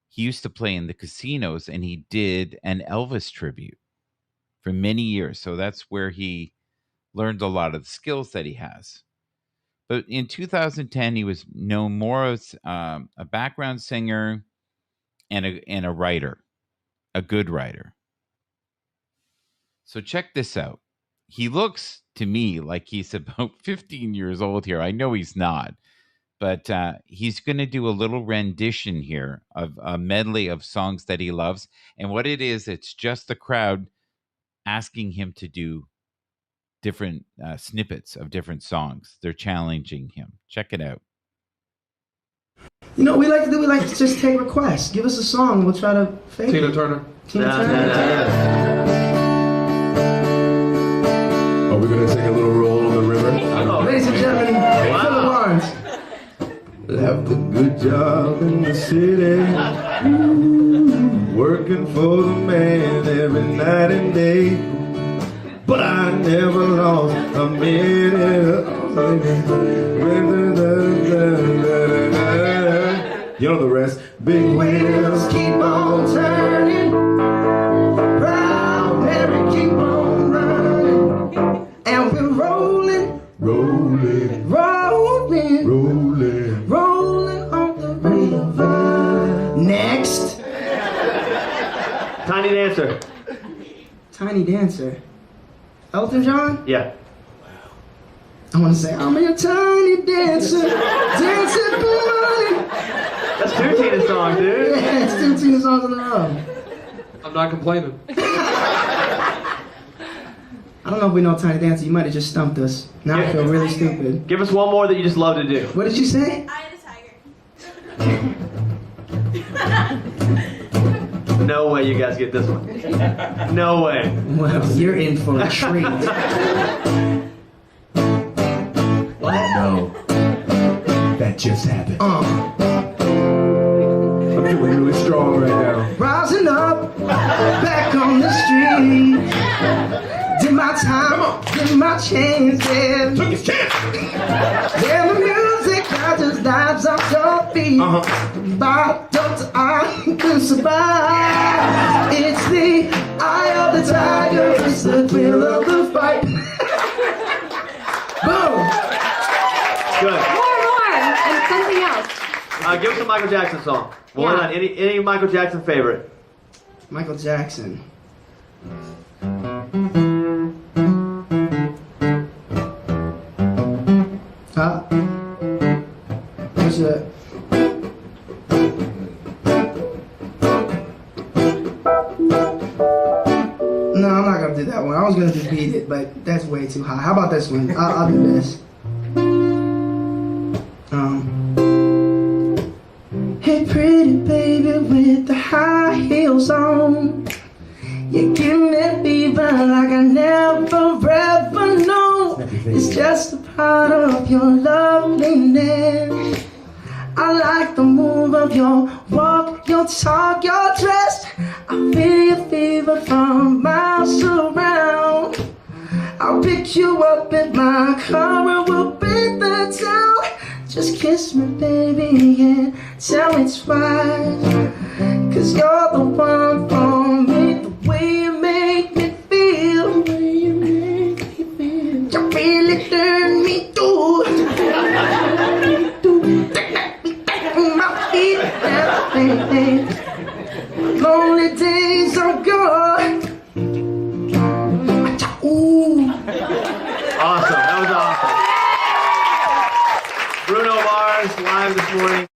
he used to play in the casinos and he did an Elvis tribute for many years. So that's where he learned a lot of the skills that he has. But in 2010, he was known more as a background singer and a writer, a good writer. So check this out. He looks to me like he's about 15 years old here. I know he's not, but he's going to do a little rendition here of a medley of songs that he loves. And what it is, it's just the crowd asking him to do different snippets of different songs. They're challenging him. Check it out. You know what we like to do? We like to just take requests. Give us a song. We'll try to fake Tina it. Turner. Tina Turner. Are we gonna take a little roll on the river? Ladies and gentlemen, Philip Barnes. Left a good job in the city, working for the man every night and day. But I never lost a minute. You know the rest. Big wheels keep on turning, proud Mary keep on running, And we're rolling, rolling, rolling, rolling. rolling on the river. Next. Tiny Dancer. Tiny Dancer. Elton John? Yeah. I want to say, I'm a tiny dancer, dancing for money. That's two Tina songs, dude. Yeah, it's 2 Tina songs in a row. I'm not complaining. I don't know if we know Tiny Dancer. You might have just stumped us. Now I feel really stupid. Give us one more that you just love to do. What did you say? Eye of the Tiger. No way you guys get this one. No way. Well, you're in for a treat. No, that just happened. I'm feeling really strong right now. Rising up, back on the street. Did my time, did my chances. Took his chance. Yeah, the music I just dives off your feet. By Dr. I can survive. It's the eye of the tiger, it's the thrill of the fight. Boom! Good. More, and something else. Give us a Michael Jackson song. Well, Yeah. not any Michael Jackson favorite. Michael Jackson. Huh? What's that? No, I'm not gonna do that one. I was gonna just beat it, but that's way too high. How about this one? I'll do this. Hey, pretty baby with the high heels on. You give me fever like I never ever known. It's just a part of your loveliness. I like the move of your walk, your talk, your dress. I feel your fever from miles around. I'll pick you up in my car and we'll beat the town. Just kiss me, baby, and tell me twice. 'Cause you're the one for me, the way you make me feel. The way you make me feel. really turn me to. My feet, lonely days are gone. Ooh. Awesome. That was awesome. Bruno Mars live this morning.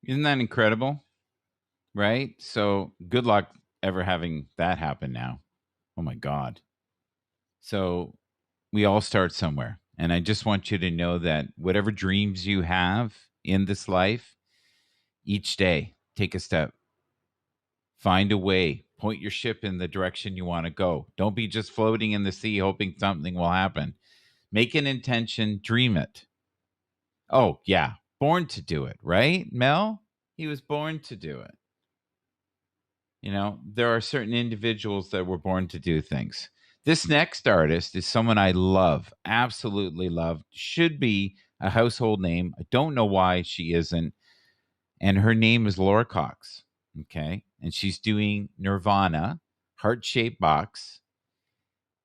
Isn't that incredible? Right? So good luck ever having that happen now. Oh my God. So we all start somewhere. And I just want you to know that whatever dreams you have in this life, each day, take a step. Find a way. Point your ship in the direction you want to go. Don't be just floating in the sea hoping something will happen. Make an intention, dream it. Oh, yeah. Born to do it, right, Mel? He was born to do it. You know, there are certain individuals that were born to do things. This next artist is someone I love, absolutely love, should be a household name. I don't know why she isn't. And her name is Laura Cox. Okay. And she's doing Nirvana, Heart-Shaped Box.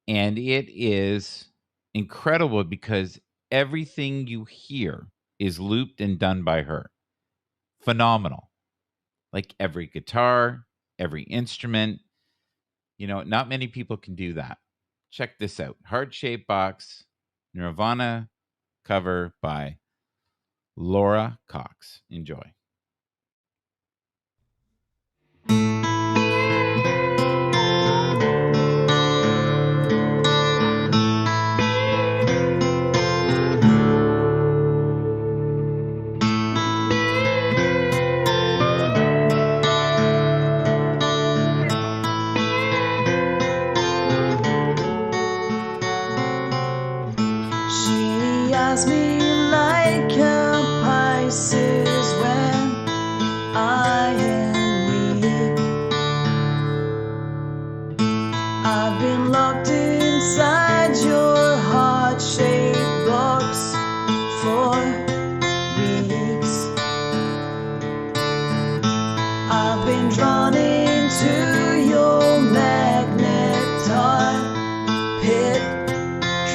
And it is incredible because everything you hear is looped and done by her. Phenomenal. Like every guitar, every instrument. You know, not many people can do that. Check this out. Heart-Shaped Box, Nirvana cover by Laura Cox. Enjoy. She asked me like a Pisces when I am weak. I've been locked inside your heart-shaped box for weeks. I've been drawn into your magnetar pit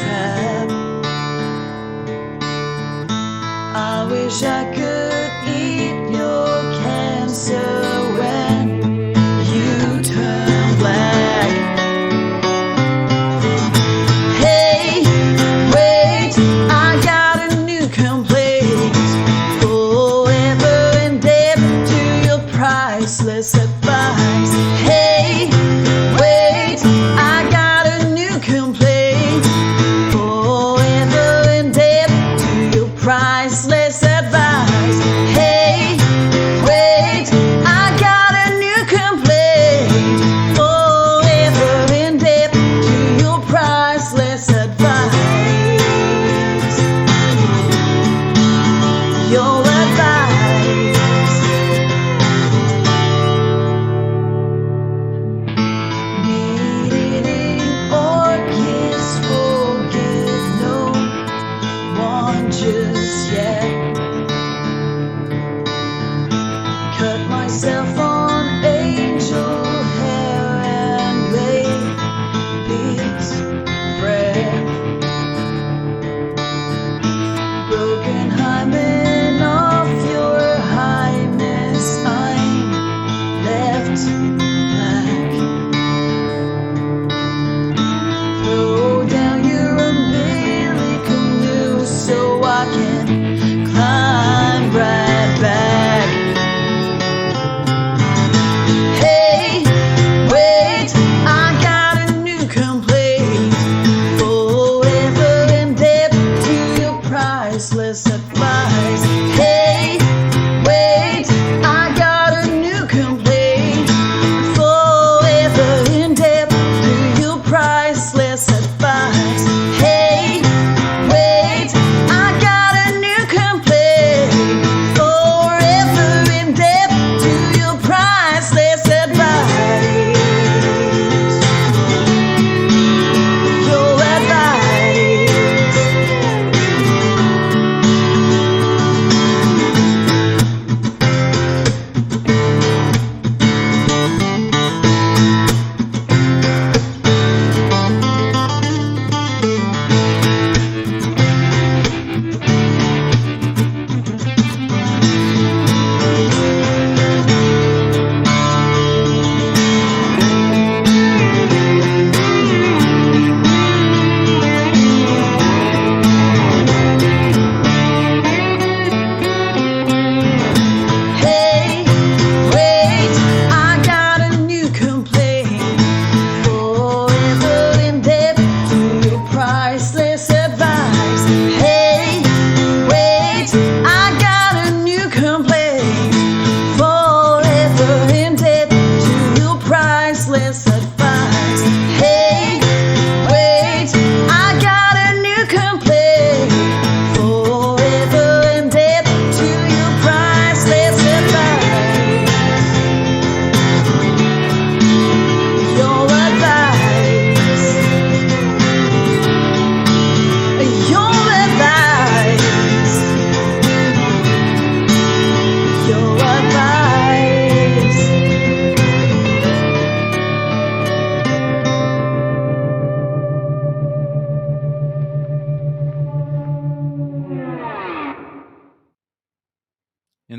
trap. I wish I could eat your cancer when you turn black.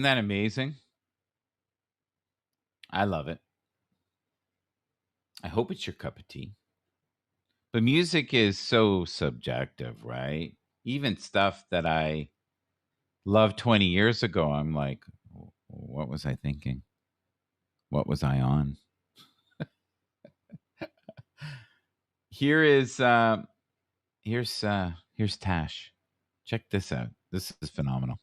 that amazing? I love it. I hope it's your cup of tea. But music is so subjective, right? Even stuff that I loved 20 years ago, I'm like, what was I thinking? What was I on? Here is here's Tash. Check this out. This is phenomenal.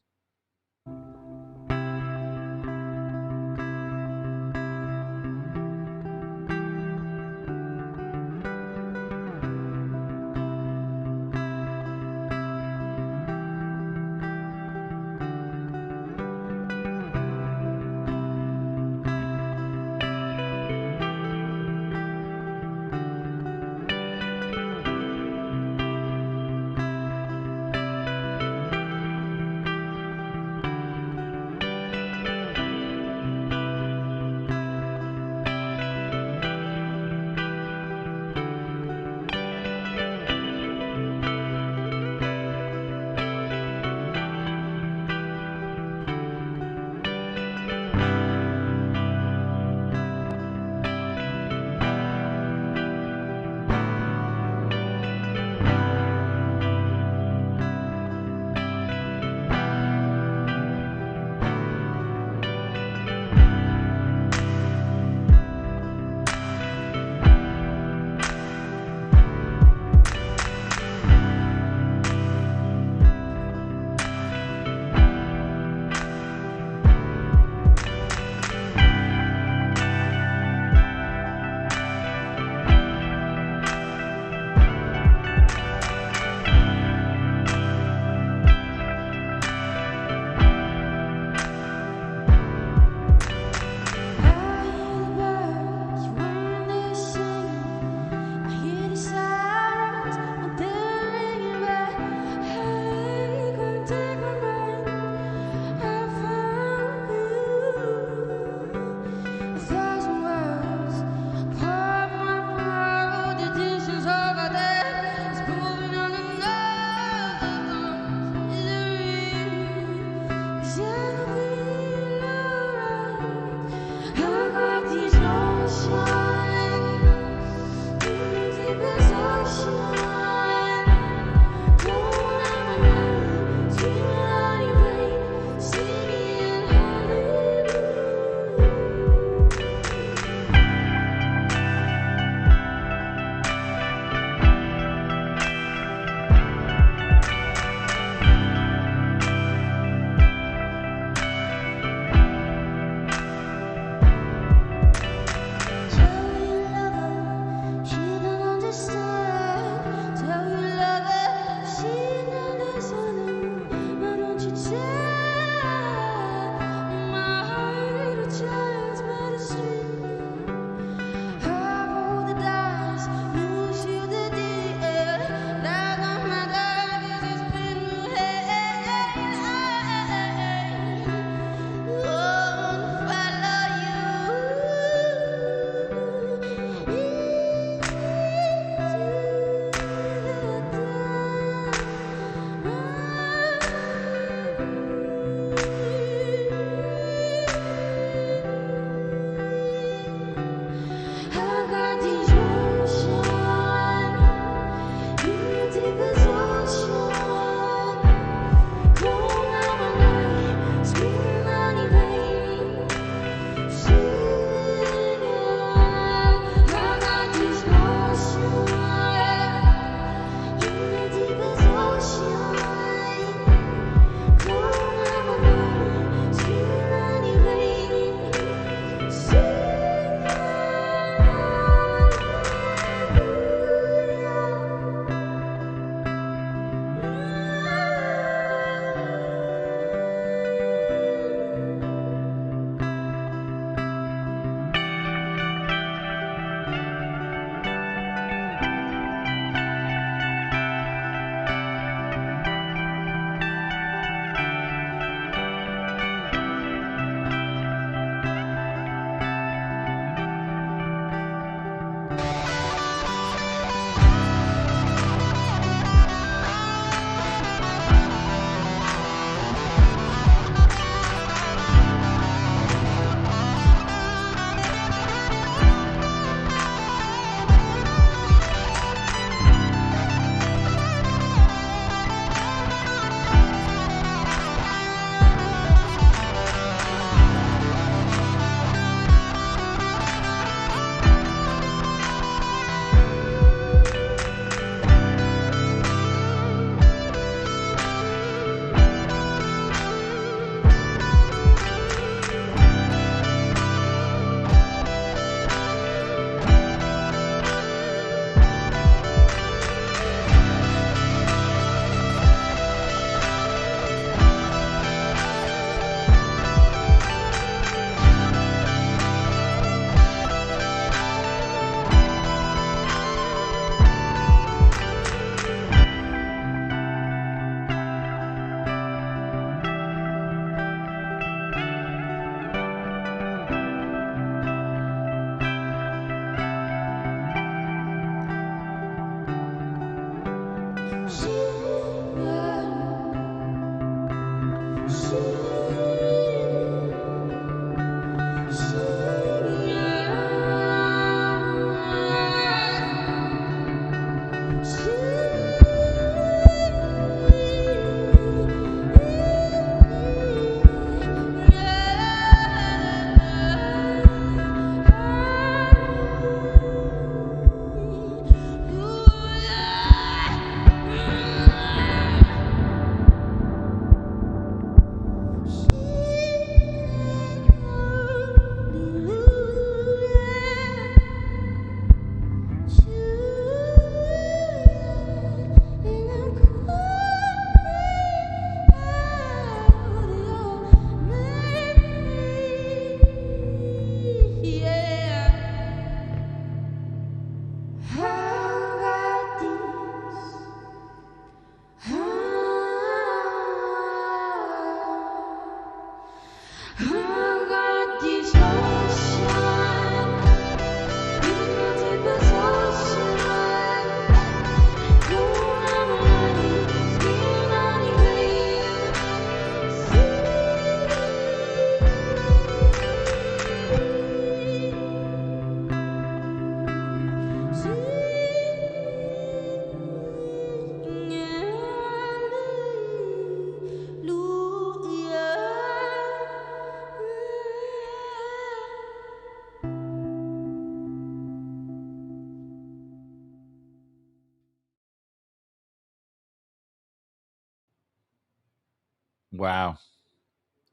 Wow.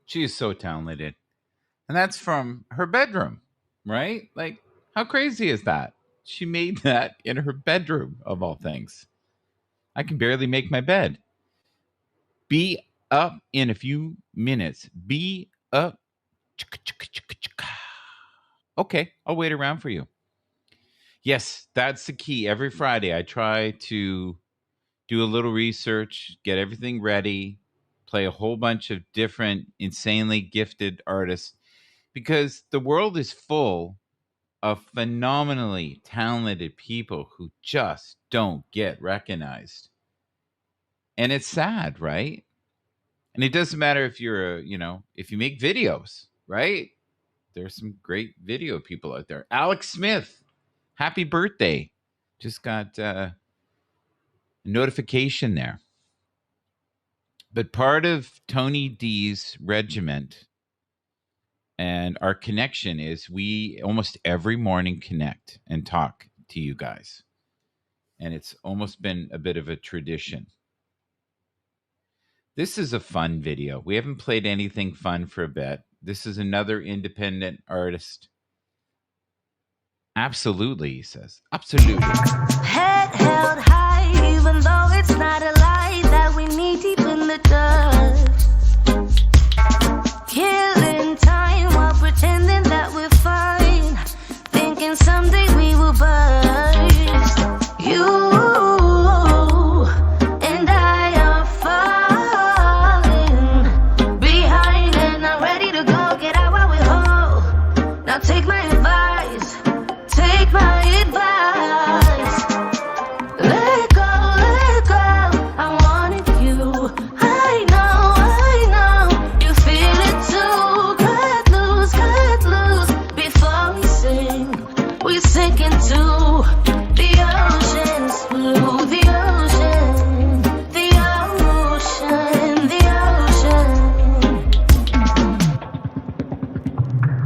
She is so talented. And that's from her bedroom, right? Like, how crazy is that? She made that in her bedroom, of all things. I can barely make my bed. Be up in a few minutes. Be up. Okay, I'll wait around for you. Yes, that's the key. Every Friday, I try to do a little research, get everything ready, play a whole bunch of different insanely gifted artists, because the world is full of phenomenally talented people who just don't get recognized. And it's sad, right? And it doesn't matter if you're if you make videos, right? There's some great video people out there. Alex Smith, happy birthday. Just got a notification there. But part of Tony D's regiment and our connection is we almost every morning connect and talk to you guys. And it's almost been a bit of a tradition. This is a fun video. We haven't played anything fun for a bit. This is another independent artist. Absolutely, he says. Absolutely. Head held high, even though it's not a lie that we need deep in the dust. Killing time while pretending that we're fine. Thinking someday we will burst. You and I are falling behind and not ready to go. Get out while we're whole. Now take my advice. Take my advice. Let go, I wanted you. I know, you feel it too. Cut loose, before we sing. We sink into the oceans, blue, the ocean, the ocean, the ocean.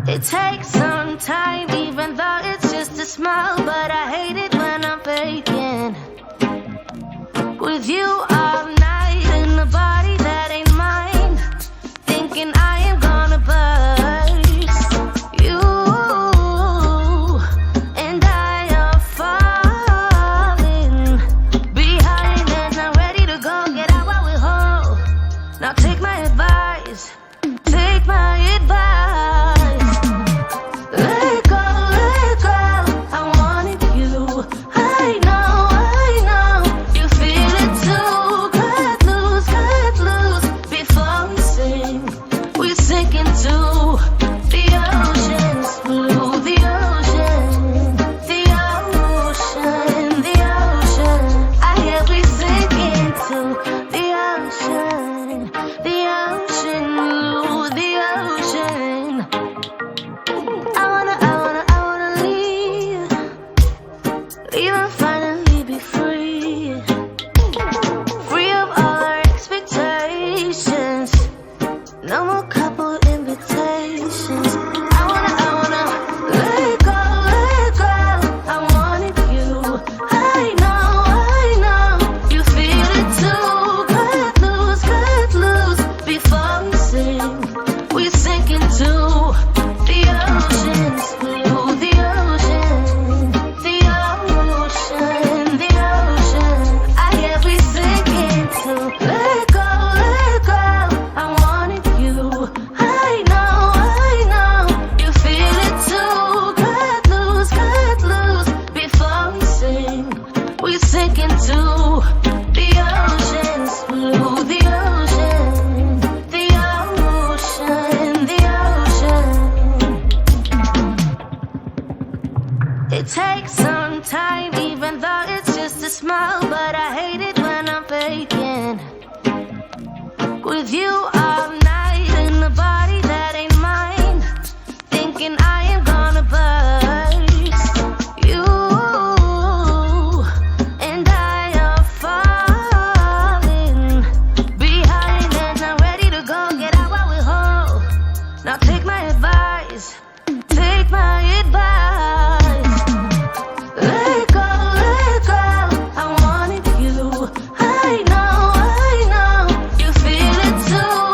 It takes some time, even though it's just a smile, but I hate it when I'm faking. With you all night in a body that ain't mine, thinking I am gonna burst. You and I are falling behind and I'm ready to go. Get out while we're whole. Now take my advice. Take my advice. Let go, I wanted you. I know, you feel it too. Cut loose, before we sing. We sink into the oceans, blue, the ocean, the ocean, the ocean. I hear we sink into the ocean, blue, the ocean. I wanna leave and finally be free. Free of all our expectations. No more couple invitations. I wanna let go. I wanted you. I know, you feel it too. Cut loose, before we sing. We sink into the oceans, blue, the ocean, the ocean, the ocean. I hear we sink into. Let go, I wanted you. I know, you feel it too. Cut loose, before we sing. We sink into the oceans, blue, the ocean, the ocean, the ocean. It takes some time, even though it's just a smile, but I hate it when I'm faking. With you all night in a body that ain't mine, thinking I am gonna burst. You and I are falling behind and I'm ready to go. Get out while we're whole. Now take my advice. Take my advice. Let go, I wanted you. I know, you feel it too.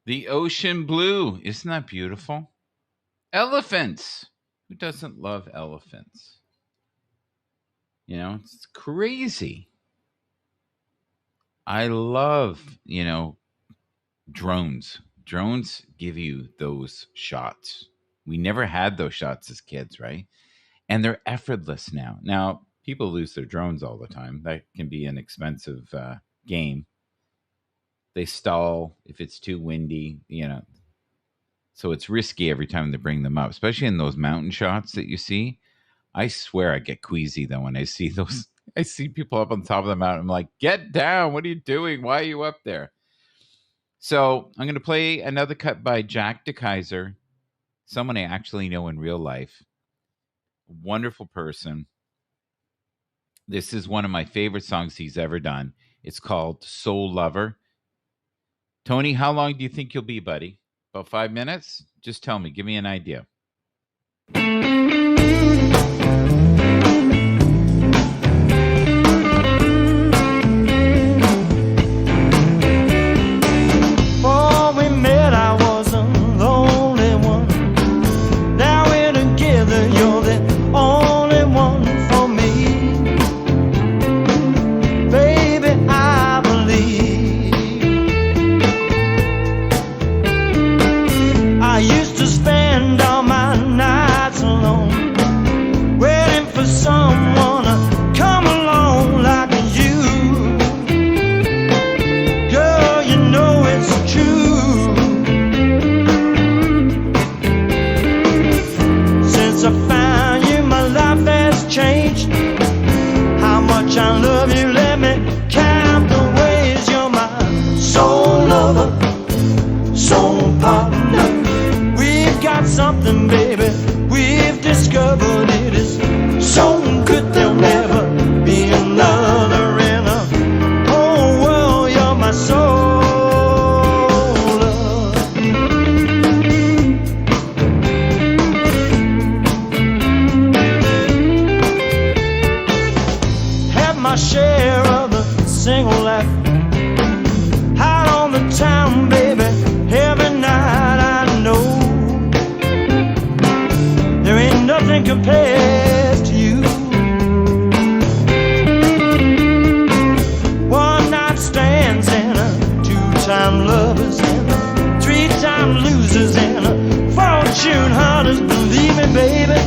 The ocean blue. Isn't that beautiful? Elephants. Who doesn't love elephants? You know, it's crazy. I love, drones. Drones give you those shots. We never had those shots as kids, right? And they're effortless now. Now, people lose their drones all the time. That can be an expensive game. They stall if it's too windy, So it's risky every time they bring them up, especially in those mountain shots that you see. I swear I get queasy though when I see those. I see people up on top of the mountain. I'm like, get down. What are you doing? Why are you up there? So I'm going to play another cut by Jack DeKaiser, someone I actually know in real life. Wonderful person. This is one of my favorite songs he's ever done. It's called Soul Lover. Tony, how long do you think you'll be, buddy? About 5 minutes? Just tell me. Give me an idea. Before we met, I was a lonely one. Now we're together, you're the only one for me. Baby, I believe. I used to spend all my nights alone, waiting for someone to come along like you. Girl, you know it's true. Since I found you, my life has changed. How much I love you, let me count the ways. You're my soul lover, soul partner. We've got something, baby, we've discovered. It is so good there'll never be another in a whole world. You're my soul love. Had my share of the single life, out on the town, baby, every night. I know there ain't nothing compares to you. One night stands and a two-time lovers and a three-time losers and a fortune hunters. Believe me, baby,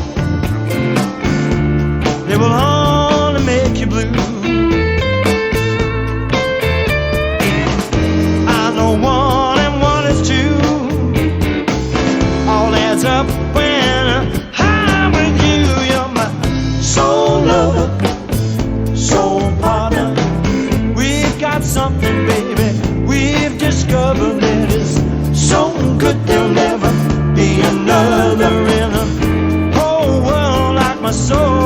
they will only make you blue. I know one and one is two. All adds up when I'm with you. You're my soul lover, soul partner. We've got something, baby, we've discovered that is so good there'll never be another in a whole world like my soul.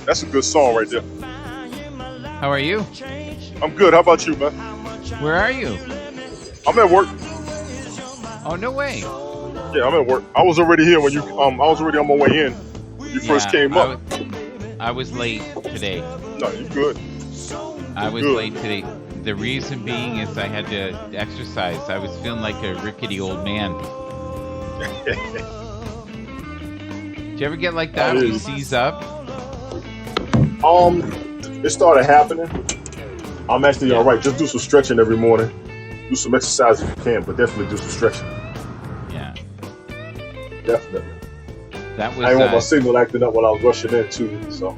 That's a good song right there. How are you? I'm good. How about you, man? Where are you? I'm at work. Oh, no way. Yeah, I'm at work. I was already here when you. I was already on my way in when you first came up. I was late today. No, you good. I was Good. late today. The reason being is I had to exercise. I was feeling like a rickety old man. Did you ever get like that when you seize up? It started happening. I'm actually all right. Just do some stretching every morning. Do some exercise if you can, but definitely do some stretching. Yeah. Definitely. That was. I didn't want my signal acting up when I was rushing in too. So.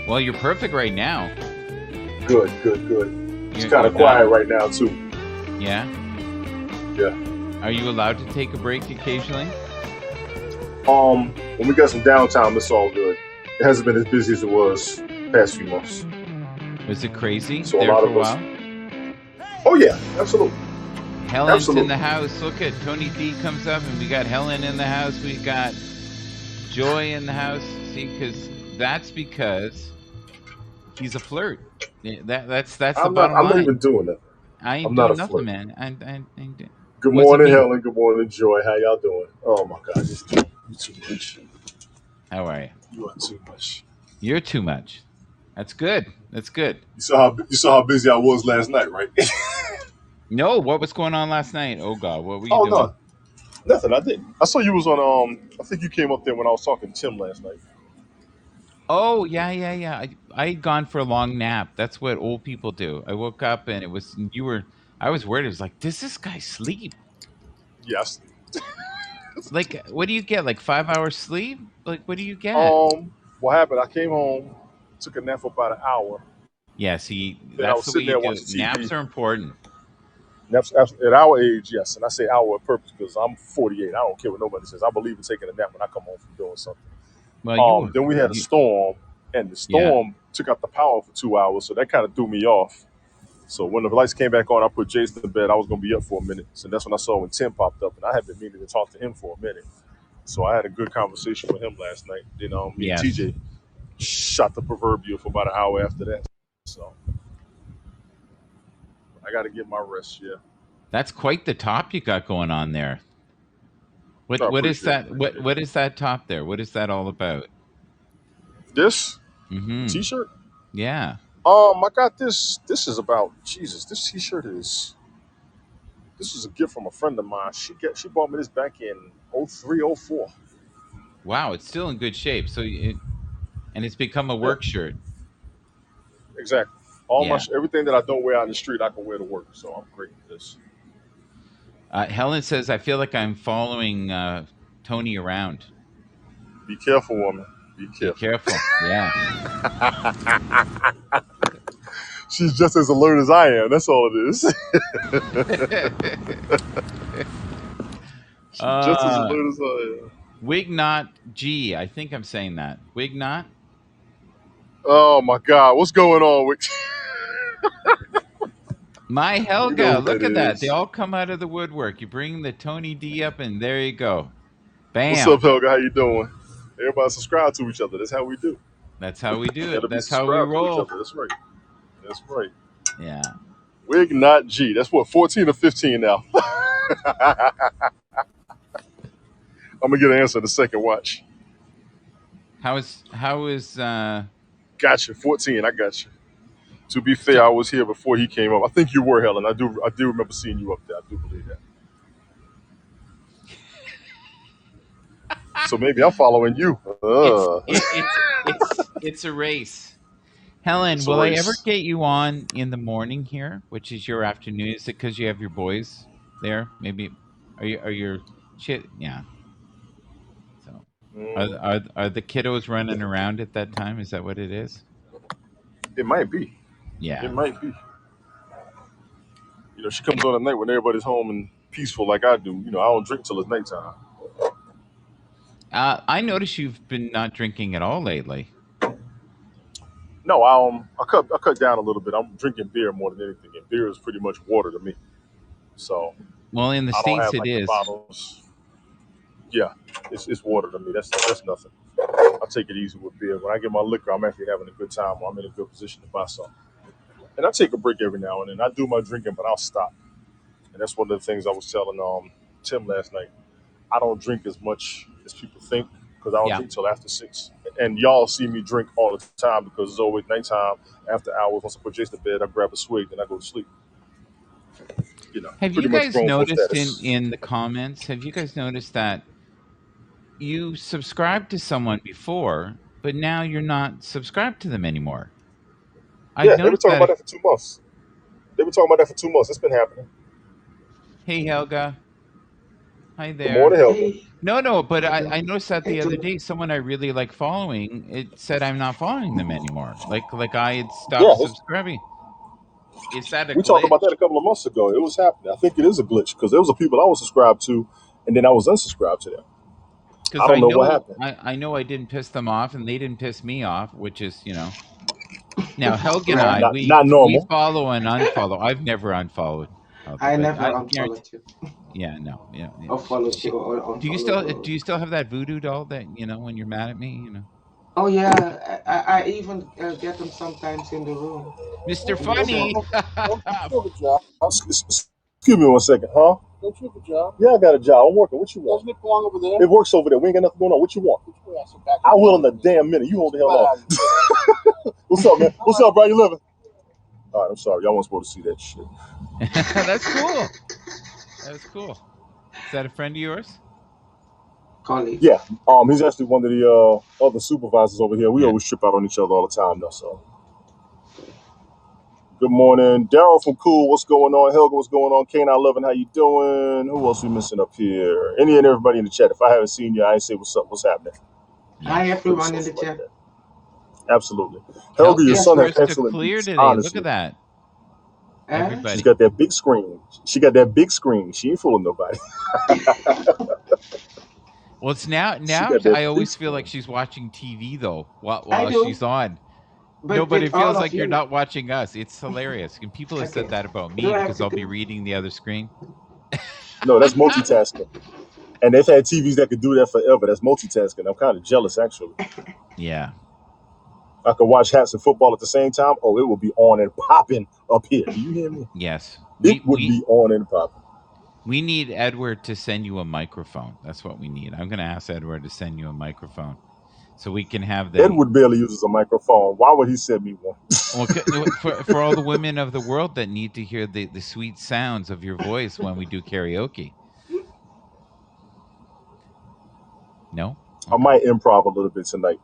Well, you're perfect right now. Good. It's kind of quiet right now too. Yeah. Yeah. Are you allowed to take a break occasionally? When we got some downtime, it's all good. It hasn't been as busy as it was past few months. Was it crazy So a there lot for a of us- while? Oh yeah, absolutely. Helen's Absolutely. in the house. Look at Tony D comes up, and we got Helen in the house. We got Joy in the house. See, because he's a flirt. Yeah, that's the I'm bottom not line. even doing that. I ain't I'm not doing a nothing, flirt. man. Good What's it morning, mean? Helen. Good morning, Joy. How y'all doing? Oh my God, you too much. How are you? You are too much. You're too much. That's good. That's good. You saw how busy I was last night, right? No, what was going on last night? Oh God, what were you Oh doing? no, nothing. I didn't. I saw you was on. I think you came up there when I was talking to Tim last night. Oh yeah. I had gone for a long nap. That's what old people do. I woke up and I was worried. It was like, does this guy sleep? Yes. Like, what do you get? Like 5 hours sleep? Like, what do you get? What happened? I came home, took a nap for about an hour. Yeah, see, Then I was that's the way sitting you there do watching it. TV. Naps are important. Naps at our age, yes, and I say our on purpose because I'm 48. I don't care what nobody says. I believe in taking a nap when I come home from doing something. Well, Then we had a storm, and the storm took out the power for 2 hours, so that kind of threw me off. So when the lights came back on, I put Jason to bed. I was going to be up for a minute. So that's when I saw when Tim popped up, and I had been meaning to talk to him for a minute. So I had a good conversation with him last night. Then me Yes. and TJ shot the proverbial for about an hour after that. So I got to get my rest, yeah. That's quite the top you got going on there. I What is appreciate that? it. What is that top there? What is that all about? This Mm-hmm. T-shirt? Yeah. I got this. This is about Jesus. This T-shirt is. This is a gift from a friend of mine. She bought me this back in 03, 04. Wow, it's still in good shape. So and it's become a work shirt. Exactly. Everything that I don't wear out in the street, I can wear to work. So I'm great with this. Helen says, I feel like I'm following Tony around. Be careful, woman. Be careful. Be careful. Yeah. She's just as alert as I am. That's all it is. She's just as alert as I am. Wignot G. I think I'm saying that. Wignot? Oh my God. What's going on with My Helga. You know Look what at it that. is. They all come out of the woodwork. You bring the Tony D up and there you go. Bam. What's up, Helga? How you doing? Everybody subscribe to each other. That's how we do. That's how we do it. Gotta be That's how we subscribed to each roll. other. That's right. That's right. Yeah. Wig not G. That's what, 14 or 15 now. I'm gonna get an answer in a second. Watch. How is Gotcha. 14. I got you. To be fair, I was here before he came up. I think you were, Helen. I do remember seeing you up there. I do believe that. So maybe I'm following you. it's a race. Helen, It's a will I race. ever get you on in the morning here, which is your afternoon? Is it because you have your boys there? Maybe are your shit? Yeah. So are the kiddos running around at that time? Is that what it is? It might be. Yeah. It might be. You know, she comes on at night when everybody's home and peaceful like I do. You know, I don't drink till it's nighttime. I notice you've been not drinking at all lately. No, I cut down a little bit. I'm drinking beer more than anything, and beer is pretty much water to me. So Well, in the I don't States have it like the is. bottles. Yeah, it's water to me. That's nothing. I take it easy with beer. When I get my liquor, I'm actually having a good time. I'm in a good position to buy something. And I take a break every now and then. I do my drinking, but I'll stop. And that's one of the things I was telling Tim last night. I don't drink as much as people think because I don't drink till after 6. And y'all see me drink all the time because it's always nighttime, after hours. Once I put Jason to bed, I grab a swig, then I go to sleep. You know, Have you pretty much guys grown folk noticed status. in the comments, have you guys noticed that you subscribed to someone before, but now you're not subscribed to them anymore? Yeah, they've been talking about that for 2 months. They've been talking about that for 2 months. It's been happening. Hey, Helga. Hi there. Good morning, Helga. No, but I noticed that the other day, someone I really like following, it said I'm not following them anymore. Like I had stopped Yeah, subscribing. Is that a We talked glitch? about that a couple of months ago. It was happening. I think it is a glitch because there was a people I was subscribed to, and then I was unsubscribed to them. Because I don't know what happened. I know I didn't piss them off, and they didn't piss me off, which is, you know. Now, Helga and Right. I, Not we normal. follow and unfollow. I've never unfollowed. Helga, I but never guarantee- unfollowed you. Yeah, no, yeah. Or followed you or Do you unfollowed. still have that voodoo doll that, you know, when you're mad at me, you know? Oh yeah, I even get them sometimes in the room. Mr. In the Funny. Excuse me 1 second, huh? Don't you have a job? Yeah, I got a job. I'm working. What you want? Doesn't it belong over there? It works over there. We ain't got nothing going on. What you want? I will in a damn minute. You hold the hell on. What's up, man? What's up, bro? You living? All right, I'm sorry. Y'all weren't supposed to see that shit. That's cool. That's cool. Is that a friend of yours? Colleague. Yeah. He's actually one of the other supervisors over here. We always trip out on each other all the time, though. So. Good morning, Daryl from Cool. What's going on? Helga, what's going on? K911, how you doing? Who else we missing up here? Any and everybody in the chat. If I haven't seen you, I ain't say what's up. What's happening? Hi everyone in the chat. Absolutely. Helga, your son has excellent clear beats, today. honestly. Look at that. Everybody. She's got that big screen. She ain't fooling nobody. Well, it's now I always feel like she's watching TV though while she's on. But it feels like you're not watching us. It's hilarious. And people have said that about me because I'll be reading the other screen. No, that's multitasking. And they've had TVs that could do that forever. That's multitasking. I'm kind of jealous, actually. Yeah. I could watch hats and football at the same time. Oh, it would be on and popping up here. Do you hear me? Yes. It would be on and popping. We need Edward to send you a microphone. That's what we need. I'm going to ask Edward to send you a microphone so we can have the... Edward barely uses a microphone. Why would he send me one? Well, for all the women of the world that need to hear the sweet sounds of your voice when we do karaoke. No? I might improv a little bit tonight.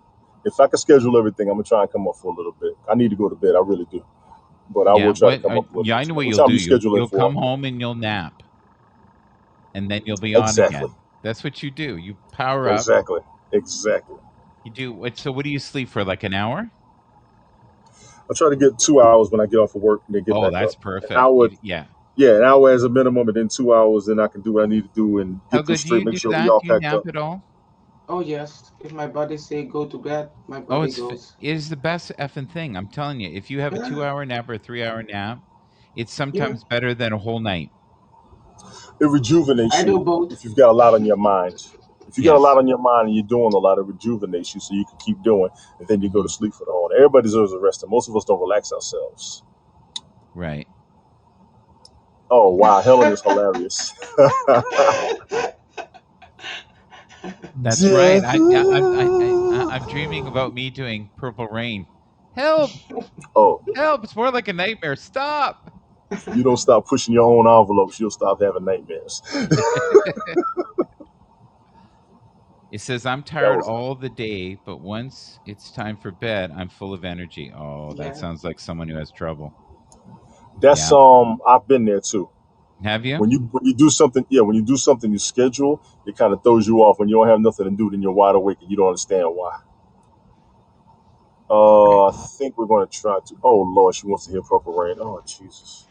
If I can schedule everything, I'm going to try and come up for a little bit. I need to go to bed. I really do. But I will try to come up for a I know what bit. you'll do. You'll come home and you'll nap. And then you'll be on again. That's what you do. You power up. Exactly. You do. So what do you sleep for, like an hour? I try to get 2 hours when I get off of work and then get back that's up. perfect. An hour, yeah, an hour as a minimum, and then 2 hours, then I can do what I need to do and get this straight, make sure we all packed up. At all? Oh yes. If my body say go to bed, my body goes. It is the best effing thing. I'm telling you. If you have a 2-hour nap or a 3-hour nap, it's sometimes better than a whole night. It rejuvenates you. I do both. If you've got a lot on your mind. If you got a lot on your mind and you're doing a lot, it rejuvenates you so you can keep doing, and then you go to sleep for the whole day. Everybody deserves a rest, and most of us don't relax ourselves. Right. Oh, wow. Helen is hilarious. That's right. I'm dreaming about me doing Purple Rain. Help! Oh. Help! It's more like a nightmare. Stop! You don't stop pushing your own envelopes, you'll stop having nightmares. It says, I'm tired all the day, but once it's time for bed, I'm full of energy. Oh, that sounds like someone who has trouble. That's I've been there too. Have you? When you do something, when you do something you schedule, it kind of throws you off. When you don't have nothing to do, then you're wide awake and you don't understand why. I think we're going to try to. Oh Lord, she wants to hear Purple Rain. Oh Jesus.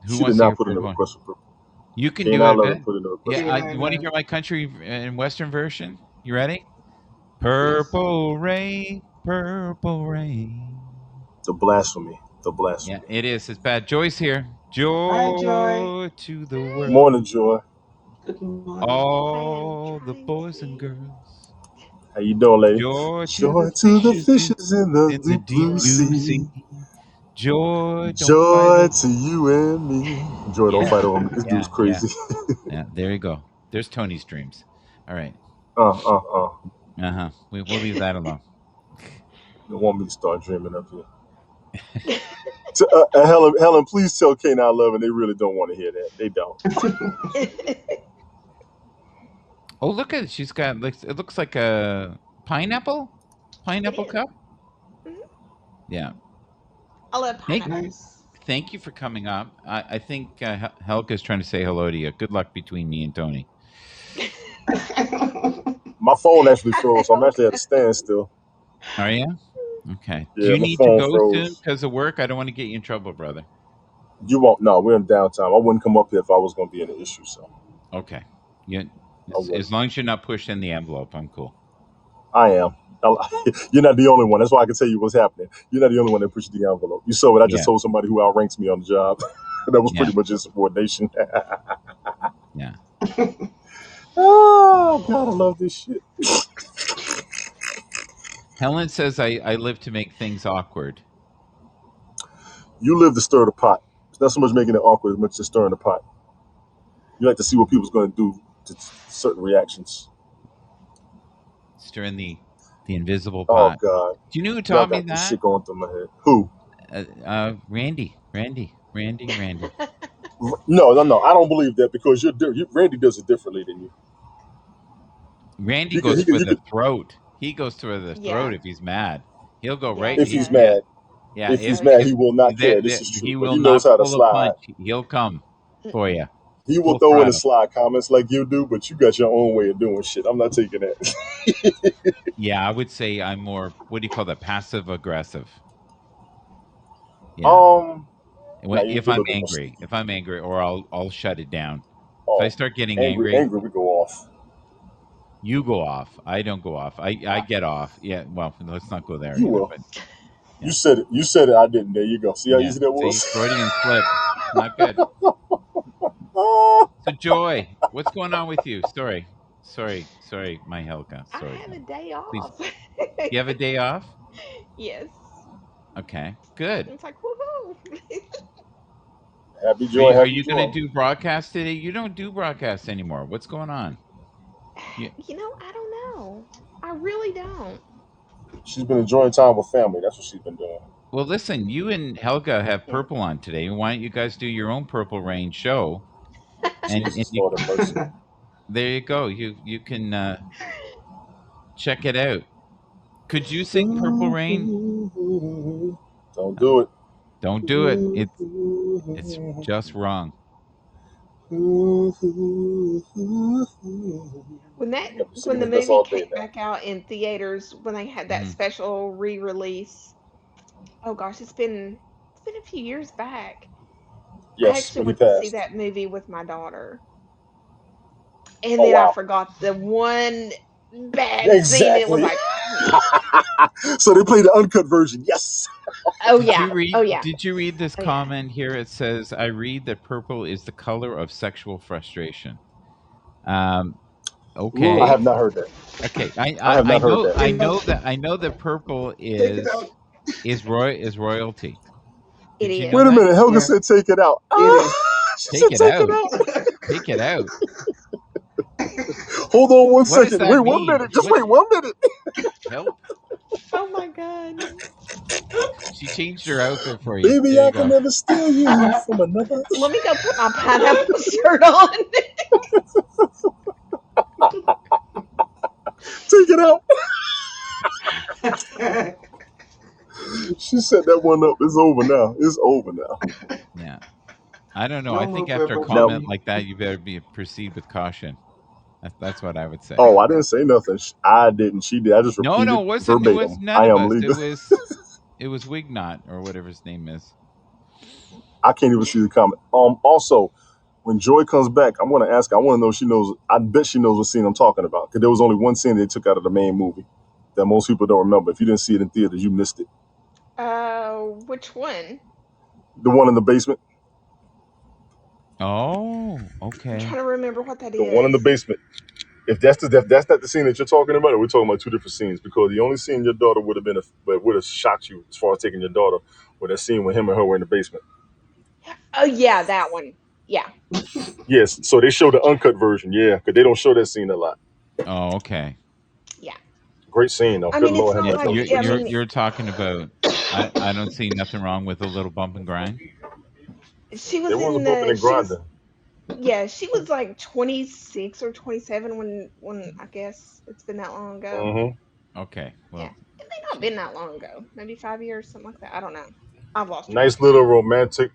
She did not put in a request for Purple. You can do it. You want to hear my country and western version? You ready? Purple rain, purple rain. The blasphemy. Yeah, it is. It's bad. Joy's here. Joy to the world. Morning, Joy. Good morning. All the boys and girls. How you doing, lady? Joy to the fishes in the deep blue sea. Joy to you and me. Joy, don't fight over me. This dude's crazy. Yeah, there you go. There's Tony's dreams. All right. We'll leave that alone. Don't want me to start dreaming up here. Helen, please tell K911 they really don't want to hear that. They don't. Oh, look at it. She's got, it looks like a pineapple cup. Yeah. I love pineapple. Thank you for coming up. I think Helga's trying to say hello to you. Good luck between me and Tony. My phone actually froze, so I'm actually at a standstill. Are you? Okay. Do Yeah, you my need to phone go soon froze. because of work? I don't want to get you in trouble, brother. You won't. No, we're in downtime. I wouldn't come up here if I was going to be in an issue. So Okay. You, I wouldn't. as long as you're not pushing the envelope, I'm cool. I am. You're not the only one. That's why I can tell you what's happening. You're not the only one that pushed the envelope. You saw what I just Yeah. told somebody who outranks me on the job. That was Yeah. pretty much insubordination. Yeah. Oh God, I love this shit. Helen says I live to make things awkward. You live to stir the pot. It's not so much making it awkward as much as stirring the pot. You like to see what people's going to do to certain reactions. Stirring the invisible Oh pot. God, Do you know who y'all taught me got this that? shit going through my head. Who? Randy. No. I don't believe that because Randy does it differently than you. Randy goes for the throat. He goes for the throat if he's mad. He'll go right. If he's mad. Yeah. If he's mad, he will not care. This is He true. But will he knows not how to pull a slide. punch. He'll come for you. He will Full throw in throttle. the slide comments like you do, but you got your own way of doing shit. I'm not taking that. Yeah, I would say I'm more. What do you call that? Passive aggressive. Yeah. If I'm angry, or I'll shut it down. If I start getting angry, we go off. You go off. I don't go off. I get off. Yeah. Well, let's not go there. You either, will. But, yeah. You said it. You said it. I didn't. There you go. See how easy that was? See, Freudian slip. Not good. So, Joy, what's going on with you? Sorry, my Helga. Sorry. I have a day off. Please. You have a day off? Yes. Okay, good. It's like, woohoo. Happy Joy. Are you going to do broadcast today? You don't do broadcast anymore. What's going on? You know, I don't know. I really don't. She's been enjoying time with family. That's what she's been doing. Well, listen, you and Helga have Purple on today. Why don't you guys do your own Purple Rain show? There you go. You can check it out. Could you sing Purple Rain? Don't do it. Don't do it. It's just wrong. When the movie came back out in theaters, when they had that special re-release, oh gosh, it's been a few years back. Yes, I actually went to see that movie with my daughter, and then I forgot the one bad scene. It was like, so they played the uncut version. Yes. Oh yeah. Did you read this comment here? It says, "I read that purple is the color of sexual frustration." Okay. Ooh, I have not heard that. Okay. I have not heard that. I know that purple is royalty. It is. Wait a minute. Helga said, "Take it out." Take it out. Take it out. Hold on one second. Wait 1 minute. Just wait 1 minute. Help. Oh my God. She changed her outfit for you. Baby, I can never steal you from another. Let me go put my pineapple shirt on. Take it out. She set that one up. It's over now. It's over now. Yeah. I don't know. I think after a comment like that, you better proceed with caution. That's what I would say. Oh, I didn't say nothing. I didn't. She did. I just repeated No, it wasn't. verbatim. It was none I of am us. legal. It was Wignot or whatever his name is. I can't even see the comment. Also, when Joy comes back, I'm going to ask her. I want to know if she knows. I bet she knows what scene I'm talking about, because there was only one scene they took out of the main movie that most people don't remember. If you didn't see it in theaters, you missed it. Which one? The one in the basement. Oh, okay. I'm trying to remember what that is. The one in the basement. If that's not the scene that you're talking about, or we're talking about two different scenes, because the only scene your daughter would have shocked you as far as taking your daughter was that scene when him and her were in the basement. Oh yeah, that one. Yeah. Yes, so they show the uncut version, because they don't show that scene a lot. Oh, okay. Yeah. Great scene though. I mean, Lord, it's not like, you're talking about. I don't see nothing wrong with a little bump and grind. She was there was a bumping and grinding. She was like 26 or 27 when I guess it's been that long ago. Mm-hmm. Okay. Well, yeah. It may not been that long ago. Maybe 5 years, something like that. I don't know. I've lost. Nice little romantic,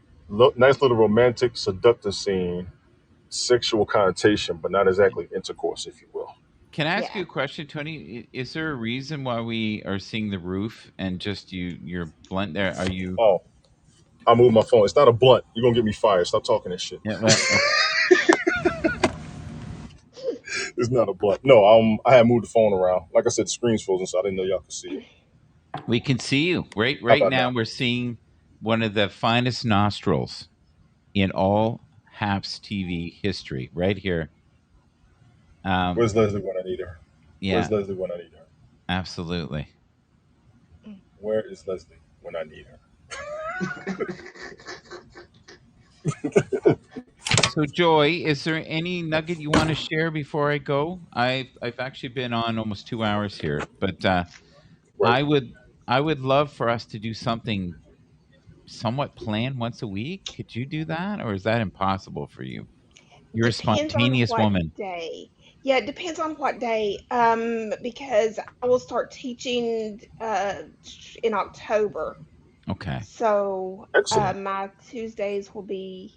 seductive scene, sexual connotation, but not exactly intercourse, if you will. Can I ask you Yeah. a question, Tony? Is there a reason why we are seeing the roof and just you're blunt there? Are you? Oh, I moved my phone. It's not a blunt. You're gonna get me fired. Stop talking that shit. Yeah. Well, It's not a blunt. No, I had moved the phone around. Like I said, the screen's frozen, so I didn't know y'all could see it. we can see you How right about now. now? We're seeing one of the finest nostrils in all Haps TV history, right here. Where's Leslie when I need her? Yeah, Where's Leslie when I need her? absolutely. Where is Leslie when I need her? So, Joy, is there any nugget you want to share before I go? I've actually been on almost 2 hours here, but Right. I would love for us to do something somewhat planned once a week. Could you do that, or is that impossible for you? You're a Depends on spontaneous what woman. day. Yeah, it depends on what day. Because I will start teaching in October. Okay. So Excellent. my Tuesdays will be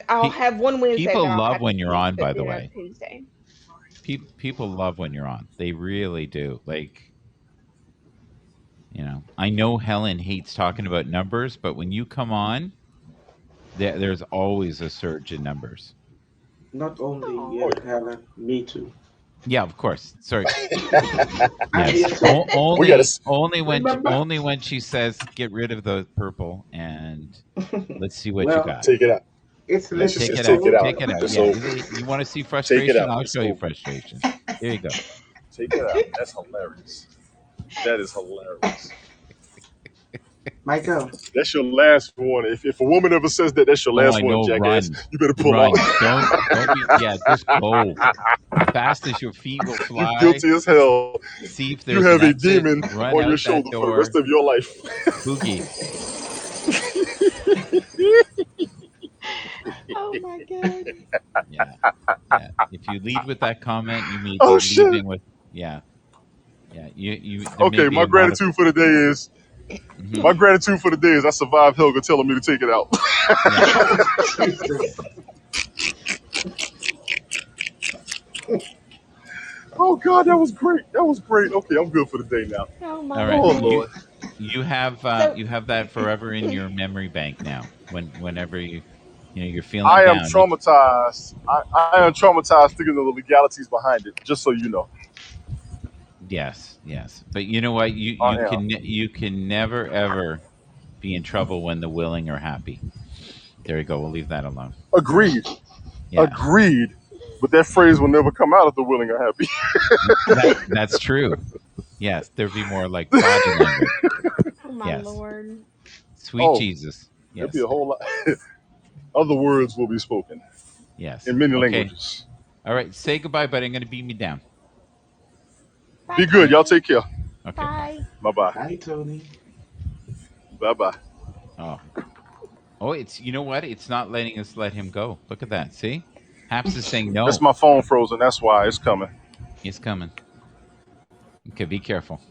I'll have one Wednesday that People I'll love have when to you're teach, on, by but the then a way. Tuesday. People love when you're on. They really do. Like, I know Helen hates talking about numbers, but when you come on, there's always a surge in numbers. Not only Oh. Helen, me too. Yeah, of course. Sorry. I'm here Yes. too. Only when she says get rid of the purple and let's see what you Well, got. Take it out. it's Let's just Take say it take out. it out. Take it out. It's Yeah. over. You want to see Take it frustration? out. I'll It's show you over. frustration. There you go. Take it out. That's hilarious. That is hilarious. Michael, That's your last one. If a woman ever says that, that's your Oh, last I one, know. jackass. Run. You better pull Run. off. Don't be. Yeah, just go. Fast as your feet will You're fly. guilty as hell. See if You there's have an a exit. demon Run on your out shoulder that for the door. rest of your life. Boogie. Oh my god. Yeah. Yeah. If you lead with that comment, you may be Oh shit. leaving with yeah. Yeah. There may Okay, be a my gratitude for the day is Mhm. my gratitude for the day is I survived Helga telling me to take it out. Jesus. Oh God, that was great. That was great. Okay, I'm good for the day now. Oh my All right. Oh goodness. Lord. You have So that forever in your memory bank now. Whenever you're feeling I am down. traumatized. I am traumatized thinking of the legalities behind it, just so you know. Yes, yes. But you know what? I You can never ever be in trouble when the willing are happy. There you go. We'll leave that alone. Agreed. Yeah. Agreed. But that phrase will never come out if the willing are happy. That's true. Yes, there'd be more like body language. oh my Yes. Lord. Sweet Oh, Jesus. there'll Yes. be a whole lot. Other words will be spoken Yes. in many Okay. languages. All right. Say goodbye, but I'm going to beat me down. Bye, Be good. Y'all Tony. take care. Okay. Bye. Bye bye. Hi, Tony. Bye bye. Oh, it's you know what? It's not letting us let him go. Look at that. See? Haps is saying no. That's my phone frozen. That's why it's coming. He's coming. Okay, be careful.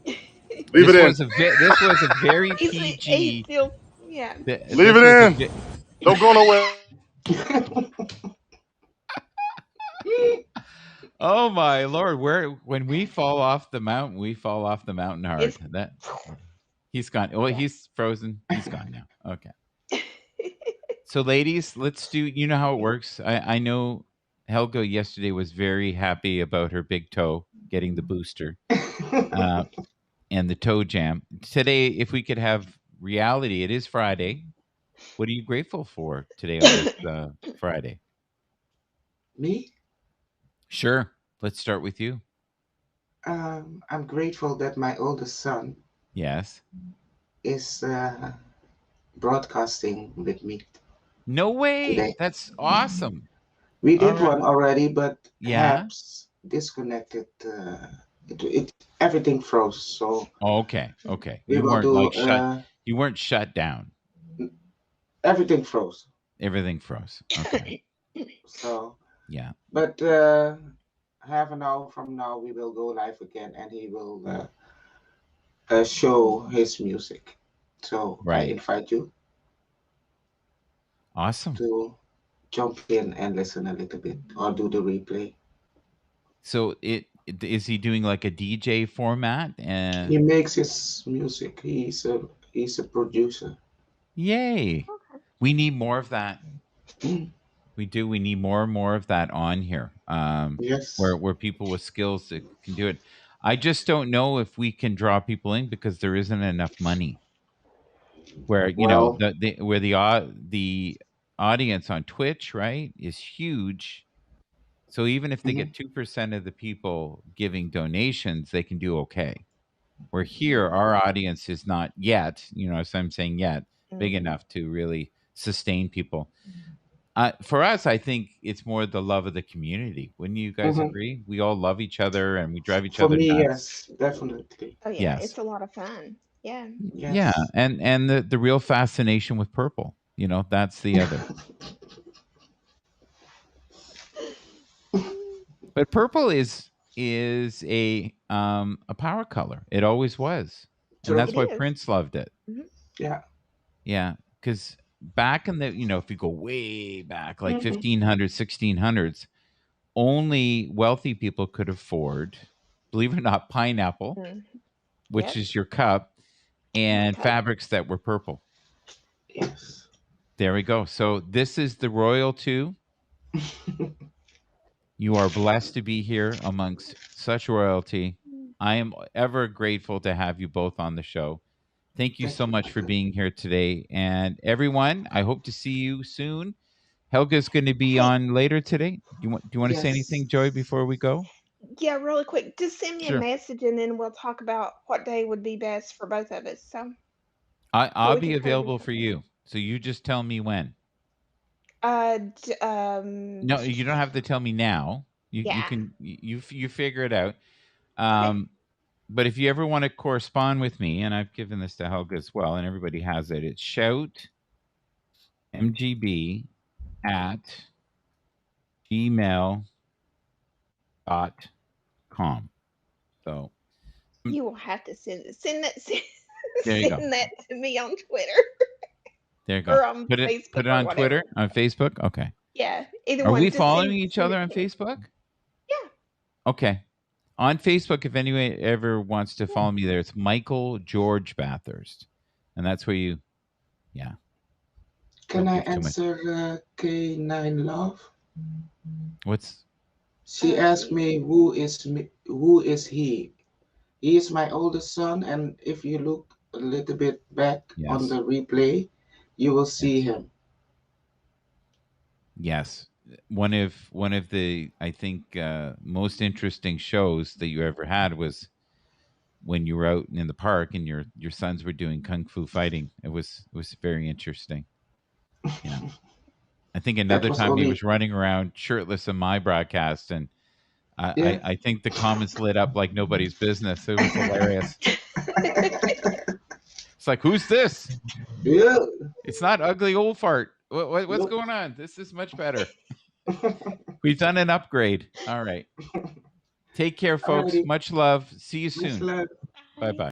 Leave it in. This was a very He's PG. still yeah. Leave it in. Don't go nowhere. Oh my Lord! When we fall off the mountain, we fall off the mountain hard. It's- He's gone. Oh, he's frozen. He's gone now. Okay. So, ladies, let's do. You know how it works. I know Helga yesterday was very happy about her big toe getting the booster and the toe jam. Today, if we could have reality, it is Friday. What are you grateful for today on this Friday? Me? Sure. Let's start with you. I'm grateful that my oldest son Yes. is broadcasting with me No way. today. That's awesome. We did All right. one already, but Yeah. Habs disconnected. Everything froze. So Oh, okay. Okay. we You will weren't do like shut. You weren't shut down. everything froze. Everything froze. Okay. So Yeah. but half an hour from now we will go live again, and he will show his music. So I Right. invite you Awesome. to jump in and listen a little bit or do the replay. So is he doing like a DJ format? He And makes his music. He's a producer. yay, we need more of that. We do. We need more and more of that on here. Yes. Where people with skills that can do it. I just don't know if we can draw people in because there isn't enough money. Where Well, the audience on Twitch, right, is huge. So even if they get 2% of the people giving donations, they can do okay. Where here, our audience is not yet, as I'm saying yet, big enough to really sustain people. For us, I think it's more the love of the community. Wouldn't you guys agree? We all love each other and we drive each for other me, nuts. yes, definitely. Oh yeah, Yes. it's a lot of fun. Yeah. Yes. Yeah, and the real fascination with purple, that's the other. But purple is a power color. It always was, True. and that's It why is. Prince loved it. Yeah. Yeah, because back in the if you go way back, like 1500s, 1600s, only wealthy people could afford, believe it or not, pineapple, which Yep. is your cup, and cup. fabrics that were purple. Yes. There we go. So this is the Royal 2. You are blessed to be here amongst such royalty. I am ever grateful to have you both on the show. Thank you so much for being here today. And everyone, I hope to see you soon. Helga's going to be on later today. Do you want to say anything, Yes. Joy, before we go? Yeah, really quick. Just send me Sure. a message and then we'll talk about what day would be best for both of us. So I'll we be can plan available something. for you. So you just tell me when. No, you don't have to tell me now. You Yeah. can you figure it out. But if you ever want to correspond with me, and I've given this to Helga as well, and everybody has it, it's shoutmgb@gmail.com. So You will have to send that there you go. send that to me on Twitter There you or go. on Put Facebook it or on whatever. Twitter, on Facebook. Okay. Yeah, either Are one. we Just following send each it other on to me. Facebook? Yeah. Okay. On Facebook, if anyone ever wants to follow me there, it's Michael George Bathurst. And that's where you, yeah. Can Don't I give too much. answer K9 Love? What's, She asked me who is he? He is my oldest son, and if you look a little bit back on yes. the replay, you will see him. Yes. One of the, I think, most interesting shows that you ever had was when you were out in the park and your sons were doing kung fu fighting. It was very interesting. Yeah. I think another was time he only- was running around shirtless in my broadcast, and Yeah. I think the comments lit up like nobody's business. It was hilarious. It's like, who's this? Yeah. It's not ugly old fart. What's Nope. going on? This is much better. We've done an upgrade. All right. Take care, folks. Alrighty. Much love. See you Much soon. love. Bye-bye.